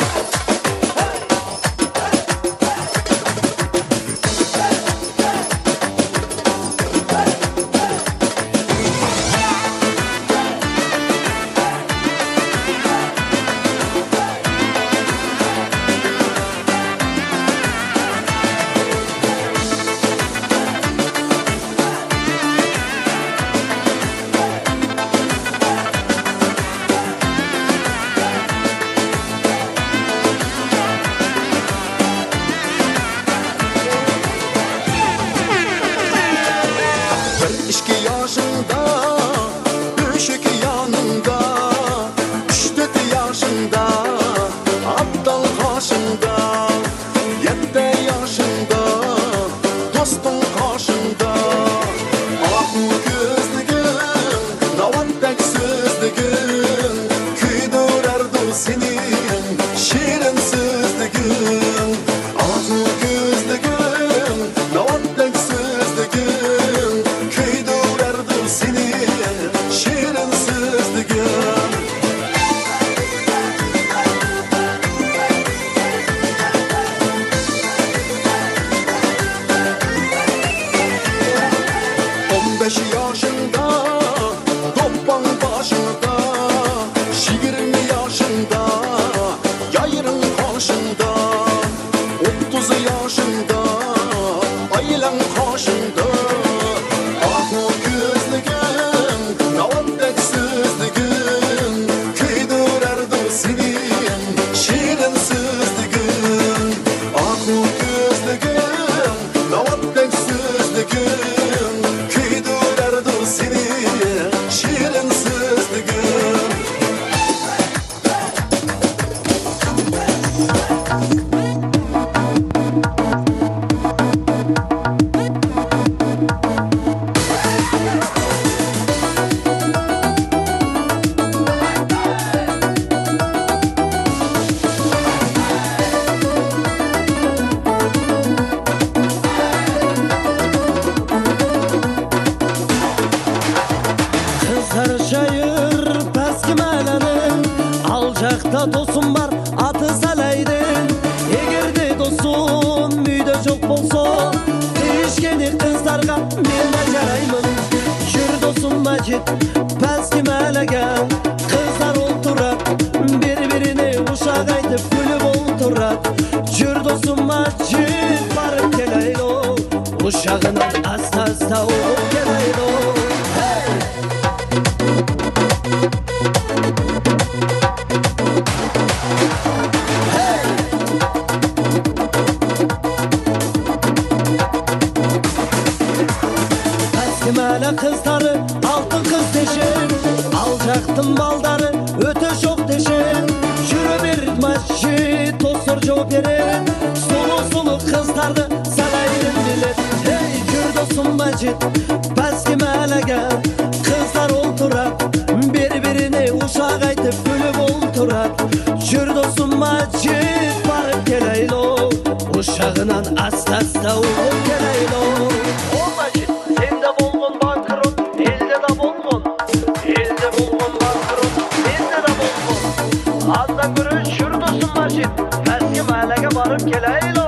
F: жакта досум бар, аты Салайдын. Эгерде досум үйдө жок болсо, кийишкени кыздарга мен ажараймын. Жүр досум Мажит, пәске мәләгән, кыздар олтурат, бири-бирине ушак айтып күлүп олтурат. Жүр досум Мажит, барып келайло, ушагынан аста-аста угуп келайло. Мәлі қыздары алтын қыз дешен, ал жақтың балдары өте жоқ дешен. Жүрі берді Мажит, тосыр жоқ берен, сұлу-сұлу қыздарды Салайдын билет. Ей, жүр досым Мажит, бәске мәліген, қыздар олтырат, бері-беріне ушақ айтып күліп олтырат. Жүр досым Мажит, барып келайло, ушағынан аста-аста уғып келайло. Ол Мажит, сен де болғын банкрот, елде да болғын. Елде болғын банкрот, менде да болғын. Аздан көрі жүр досым Мажит, бәске мәліге барып келайло.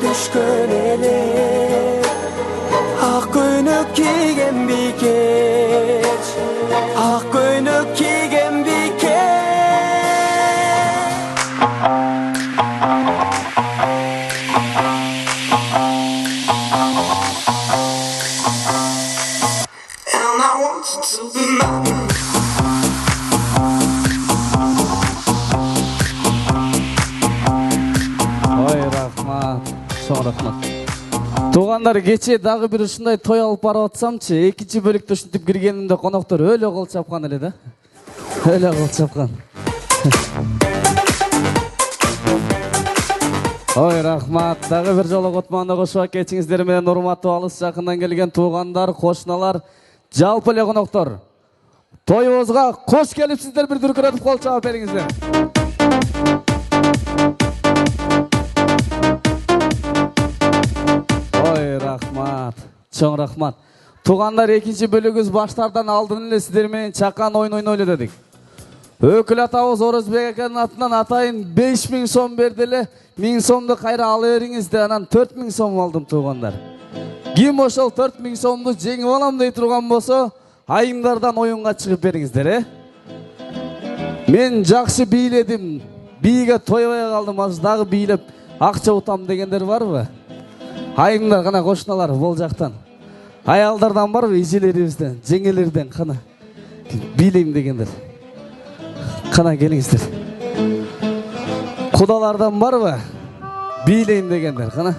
F: düşkön ele Ak koynuk giygen bir geç Ak koynuk giygen bir geç And I want you to be mine
A: Рахмат. Туғандар, кече дагы бир ушундай той алып барып атсамчы, экинчи бөлүктө ушинтип киргенимде коноктор өлө кол чапкан эле да. Өлө кол чапкан. Ой, рахмат. Дагы бир жолу котмонго кошуп кетиңиздер менен урматтуу алыс жакындан келген туугандар, кошуналар, жалпы эле коноктор. Тоюбузга кош келипсиздер, бир дүркүрөтүп кол чаап бериңиздер. Рахмат, чоң рахмат. Туғандар, экинчи бөлүгүбүз баштардан алдын эле сиздер менен чакан ойун ойнойлу дедик. Өкүл атабыз Орозбек аканын атынан атайын 5000 сом берди эле, 1000 сомду кайра ала бериңиз деп, анан 4000 сом алдым туғандар. Ким ошол 4000 сомду жеңип алам дей турган болсо, айымдардан оюнга чыгып бериңиздер, Мен жакшы бийледим, бийге тойбой калдым, азыр дагы бийлеп акча утам дегендер барбы? Айымдар, қана қошыналар бол жақтан. Аялдардан бар бі, ежелерімізден, жеңелерден қана билейм дегендер. Қана келіңіздер. Құдалардан бар бі, билейм дегендер. Қана.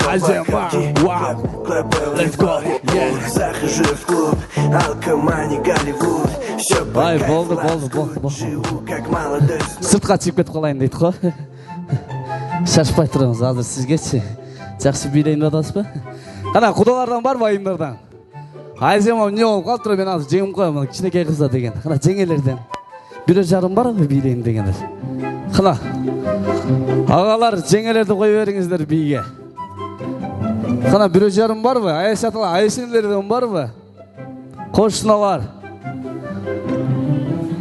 A: Азема, вау, let's go,
F: Захожу в клуб, алкомани, Голливуд.
A: Ай, болды. Сыртқа чиіп кетіп қалайын дейді қой. Шашпай тұрыңыз, азыр сізгечі. Жақсы билейін атасыз ба? Қана, құдалардан бар ба айымдардан? Айзема, не болып қалып тұр, мен азыр жеңім қоямын, кішінекей қызда деген. Қана, жеңелерден. Бір жарым бар ғой билейін дегендер. Қана, ағалар, жеңелерді қой беріңіздер биге. Қана, бір жарым бар ба? Айшатыла, айшынлерден бар ба? Қошыналар.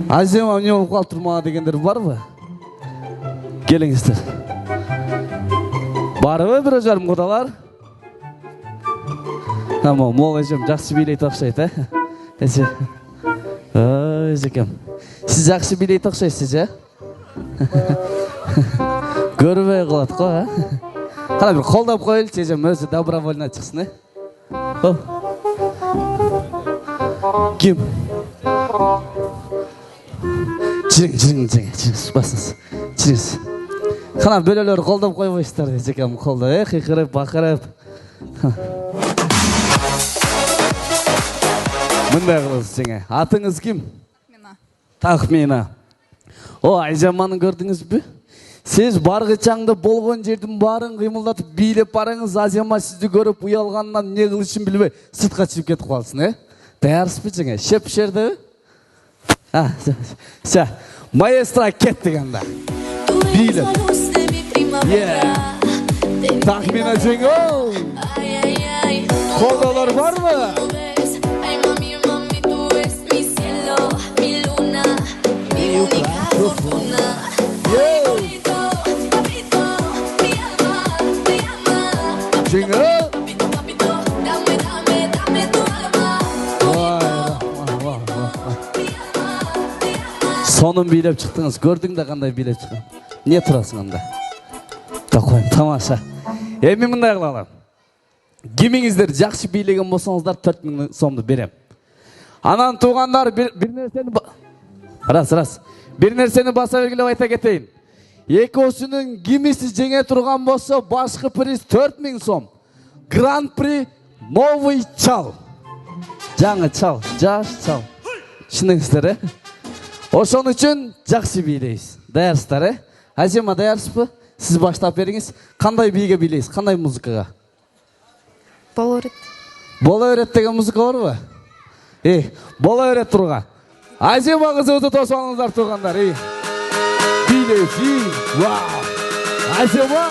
A: Азема, не болып қалып тұрмаға дегендер бар ба? Келіңіздер. Бар ба бір жарым құдалар? Ама, мол әжем, жақсы билейт оқшайды, әже? Ой, жекем. Сіз жақсы билейт оқшайсыз, Көрбей қалады қой, Қана бір қолдап қойыл, жежем өзі добровольно шықсын, Кім? Жүріңіз, басыңыз. Жүріңіз. Қана бөлелер қолдап қойбайсыздар, жекем қолда, қиқырып, бақырып. Мындай қылыз жеңе. Атыңыз кім? Тахмина. О, Айжаманын көрдіңіз бі? Сіз барғычаңды болған жердің барын қимылдатып билеп барыңыз, Азема сізді көріп ұялғаннан не қылышын білбей сыртқа шығып кетіп қалсын, Даярсыз бі жеңе? Шеп жерді бі? Ша, маэстро кеттік анда. Билеп. Тахмина жеңе. Қолдалар бар ма? Сонын билеп шықтыңыз, көрдің да қандай билеп шыққан. Не тұрасың анда? Қойым, тамаша. Эми мындай қылалам. Кимиңиздер жақсы бийлеген болсаңыздар 4000 сомды берем. Анан туғандар бір нәрсені Рас. Bir нәрсені баса белгілеп айта кетейін. Екеуісінің кимisi жеңе тұрған болса, башқы приз 4000 сом. Гран-при новый чал. Жаңы чал, жаш чал. Шыныңыздар, Ошон үчүн жақсы бийлейсіз. Даярсыздар, Азема, даярсыз бы? Сіз баштап беріңіз. Қандай биге бийлейсіз? Қандай музыкаға?
J: Бола өрет.
A: Бола өрет деген музыка бар ба? Бола өрет тұрға. Азема қызымызды тосып алыңыздар туғандар. Билейсіз. Вау! Азема,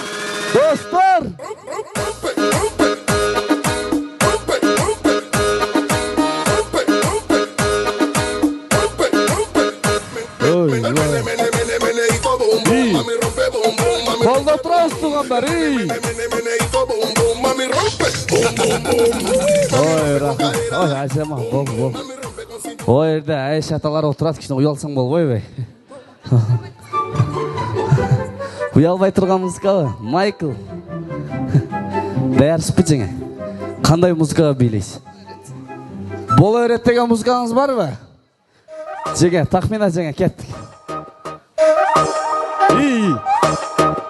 A: достар! Kolda turabыз туғандар. Ой, рахмат. Ой, Айшама, бол. Ой, ерде Айша аталар отырады, кішкене ұялсаң болбой бей. Уялбай тұрған музыкалы, Майкл. Даярсып жеңе. Қандай музыкаға билейсіз? Бола өрет деген музыкаңыз бар ба? Жеңе, тахмина жеңе, кеттік.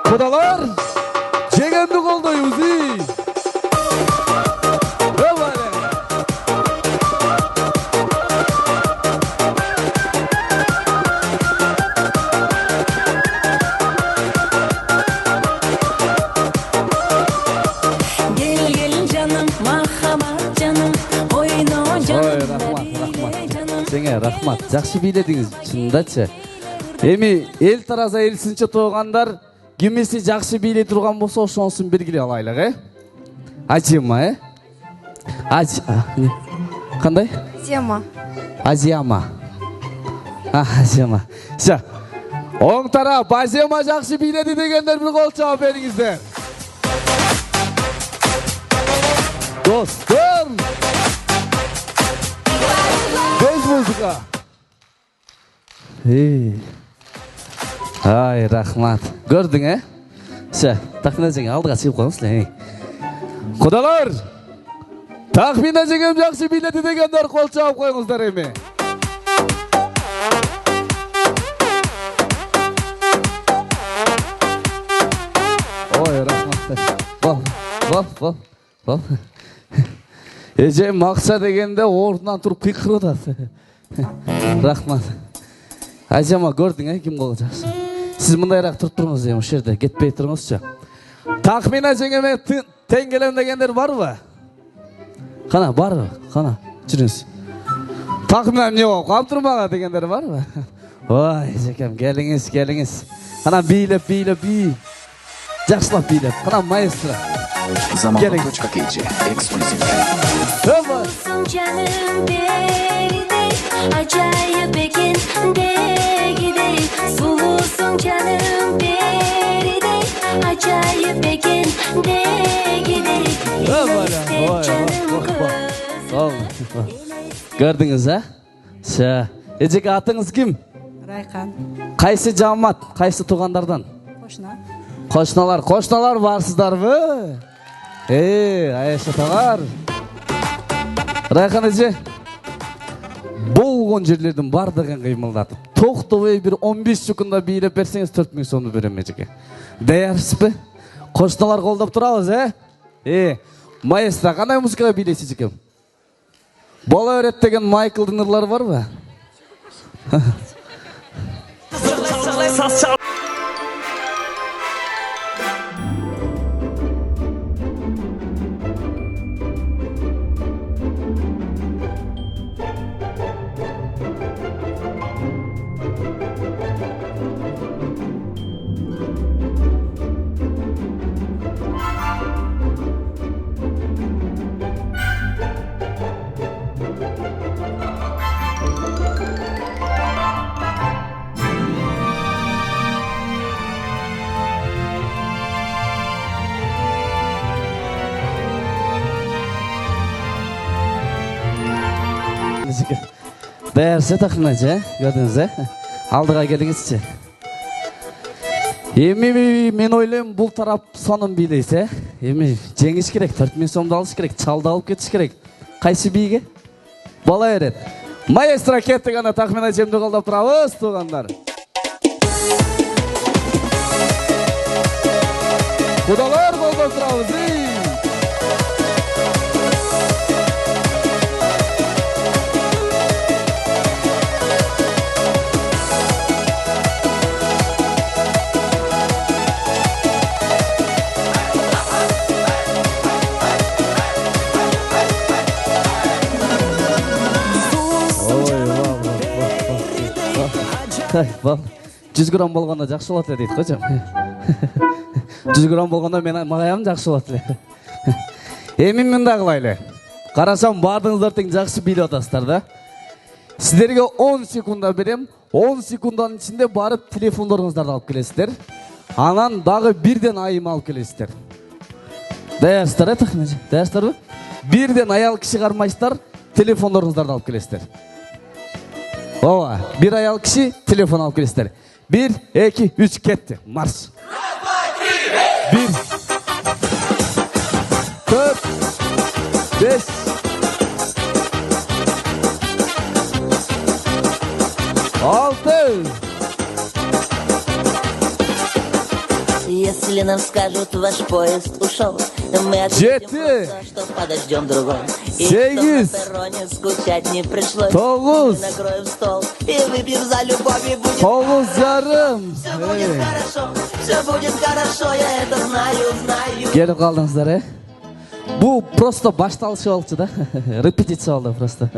A: Құдалар, жеңемді қолдайыз. Рахмат, жақсы биледіңіз, шынындачы. Эми эл тараза элсинче тойгандар кимиси жақсы бийлей турган болсо ошонусун белгилей алайлык, Азима, Кандай? Азияма. Азияма. Все. Оң тарап, Азияма жақсы бийледи дегендер бир кол чаап бериңиздер. Достор. Без музыка. Ай, рахмат. Көрдің, Все, тахмина жеңе алдыға сыйып қойыңыз. Құдалар, тахмина жеңем жақсы биледи дегендер қол чаап қойыңыздар эми. Ой, рахмат. Бол. Эже мақса дегенде орнынан тұрып қиқырып атады. Рахмат. Азияма көрдің, кім қолы жақсы. Сіз мындайырақ тұрып тұрыңыз, осы жерде кетпей тұрыңызшы. Тахмина жеңеме тең келем дегендер бар ба? Қана, бар ба? Қана, жүріңіз. Тахмина не болып қалып тұрмаға дегендер бар ба? Ой, жекем, келіңіз. Қана билеп. Жақсылап билеп. Қана маэстро.
H: Zamanda.kg Эксклюзив.
D: Sulusun canım derdi, acayip ekinde gidey. Sulusun canım derdi, acayip ekinde gidey.
A: Gördünüz, Ecek atыңыз кім?
G: Райқан.
A: Қайсы жамат, қайсы туғандардан?
G: Қошна.
A: Қошналар барсыздар бі? Айша тағар. Райқан еже, болған жерлердің бардығын қимылдатып, тоқтовай бір 15 секунда билеп берсеңіз 4000 сомды берем ежеке. Даярсыз бі? Қошналар қолдап тұрауыз, Маэстро, қандай музыкаға билейсіз екем? Бола өрет деген Майклдың ырлары бар ба? Даярсы тақынайшы, көрдіңіз, алдыға келіңізші. Еми мен ойлайым бұл тарап сонын билейсі, еми жеңіш керек, 4000 сомды алыш керек, чалды алып кетіш керек. Қайсы биге? Бала ерет. Маэстро кетті ғана тақмина жемді қолдап тұрауыз, туғандар. Құдалар қолдап тұрауыз, Бал, 100 грамм болғанда жақсы болады дейді қойчам. 100 грамм болғанда мен мағаям жақсы болады. Емін мында қылайлы. Қарасам бардыңыздар тең жақсы билеп атасыздар да. Сіздерге 10 секунда берем. 10 секунданын içinde барып телефондорыңыздарды алып келесіздер. Анан дагы бирден айым алып келесіздер. Даярсыздар, тахнажы? Даярсыздарбы? Бирден аял киши кармайсыздар, телефондорыңыздарды алып келесіздер. Ооба, бир аял киши телефон алып келесіздер. 1, 2, 3 кетти. Марш. 1 4 5 6.
D: Если нам скажут, ваш поезд ушел, мы ответим просто, что подождем другой. И что на перроне скучать не пришлось. Мы накроем стол и выпьем за любовь, и будет
A: хорошо.
D: Все будет хорошо, все будет хорошо, я это знаю.
A: Келип калдыңыздар, Бу просто башталышы болчу да. Репетиция болду просто.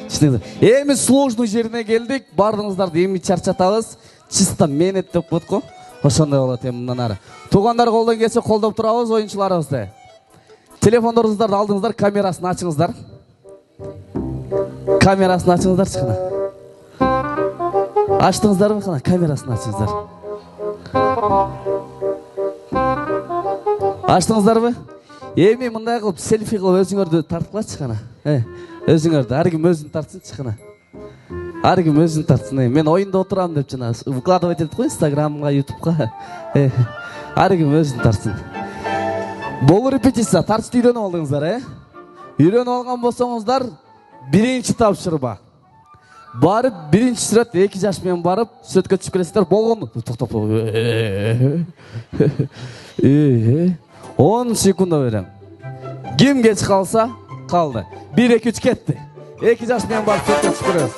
A: Түшүнүңүздөр. Эми сложный жерине келдик. Бардыңыздарды эми чарчатабыз. Чисто менет деп коет го. Ошондой болот эми мындан ары. Туугандар колдон келсе колдоп турабыз оюнчуларыбызды. Телефондоруңуздарды алдыңыздар, камерасын ачыңыздар. Камерасын ачыңыздарчы кана. Ачтыңыздарбы кана? Камерасын ачыңыздар. Ачтыңыздарбы? Эми мындай кылып селфи кылып өзүңөрдү тарткылачы кана. Өзүңөрдү, ар ким өзүн тартсынчы кана. Ар ким өзүн тартсын. Мен оюнда отурам деп жана выкладывать этип кой Инстаграмга, Ютубка. Ар ким өзүн тартсын. Бул репетиция тартышты үйрөнүп алдыңыздар, Үйрөнүп алган болсоңуздар, биринчи тапшырма. Барып, биринчи сүрөт 2 жаш менен барып, сүрөткө түшүп келесиздер. Болгонду. Токтоп. 10 секунда берем. Ким кеч калса, калды. 1, 2, 3 кетти. 2 жаш менен барып сүрөткө түшүп келесиз.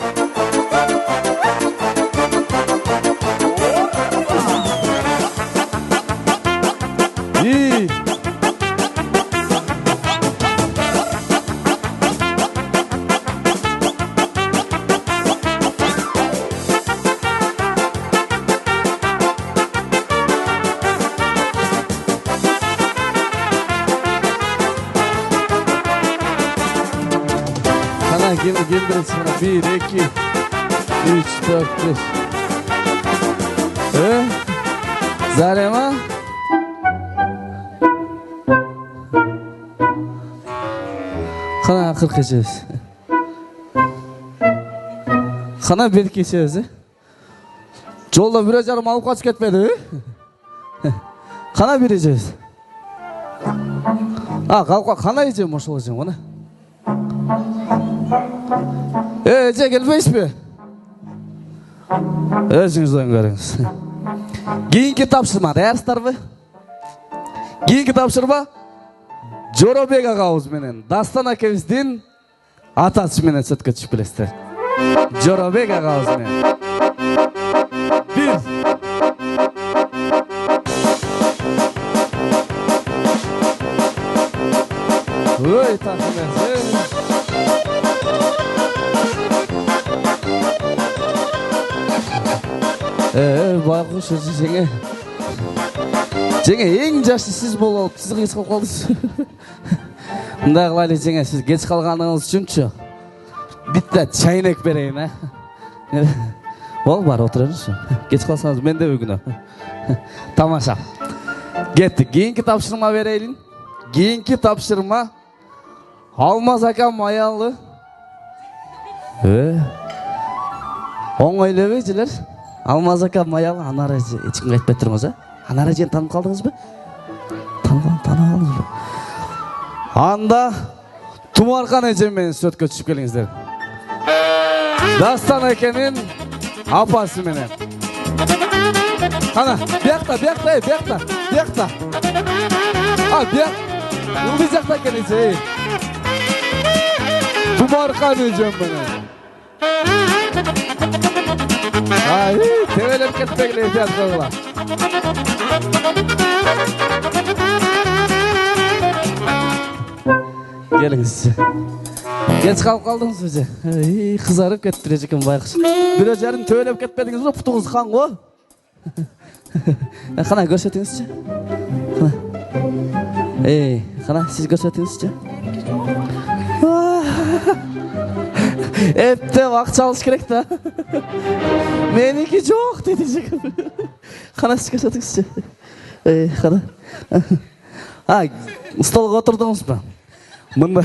A: Gel birinci sırada 1, 2, 3, 4, 5. Zarema. Kana 40 geçiyoruz. Kana 1 geçiyoruz. Жолда bir жарым алып качып кетпеди. Kana bir geçiyoruz. Kana yiyeceğim ошол жем ана. Эже келбейсизби? Өзүңүз оңгөрүңүз. Кийинки тапшырма, даярсыздарбы? Кийинки тапшырма Жоробек агабыз менен Дастан акебиздин атасы менен сөткө түшүп келесиздер. Жоробек агабыз менен. 1 Ой, тахмет. Байкуш жеңе. Жеңе эң жашы сиз болуп, сиз кеч калып калдыңыз. Мындай кылайлы жеңе, сиз кеч калганыңыз үчүнчү битте чайнек берейин, Бол бар отурыңыз. Кеч калсаңыз менде бүгүнү. Тамаша. Кеттик. Кийинки тапшырма берейин. Кийинки тапшырма Алмаз акам аялы. Оңой элеби жилер? Алмаз акам аялы Анара эч кимге айтпай туруңуз, Анара жен таанып калдыңызбы? Таанып калдыңызбы? Анда Тумаркан эжем менен сөткө түшүп келиңиздер. Дастан экенин апасы менен. Кана, биякта. Бияк. Улы жакта экенсиз. Тумаркан эжем менен. Ай, тебелеп кетпегиле биякта. Келиңиз. Кеч калып калдыңыз өзү. Кызарып кетти экен байкуш. Бирөө жарым төбөлөп кетпедиңизби? Путуңуз қан го. Кана көрсөтүңүзчү. Кана сиз көрсөтүңүзчү. Эптеп акча алыш керек да. Меники жок деди жигит. Кана сиз көрсөтүңүзчү. Кана. Столго отурдуңуз ба? Мында.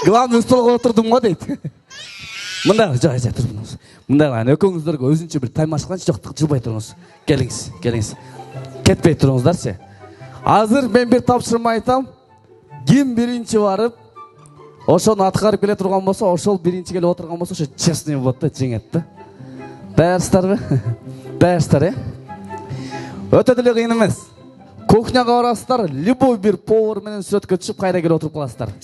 A: Главный столго отурдум го дейт. Мында жай турдуңуз. Мында экөөңүздөргө өзүнчө бир таймашкан жоктук жылбай туруңуз. Келиңиз. Кетпей туруңуздарчы. Азыр мен бир тапшырма айтам. Ким биринчи барып, ошону аткарып келе турган болсо, ошол биринчи келип отурган болсо, ошо честный болот да, жеңет да. Даярсыздарбы? Даярсыздар, Өтө деле кыйын эмес. Кухняга барасыздар, любой бир повар менен сүрөткө түшүп кайра келип отуруп каласыздар.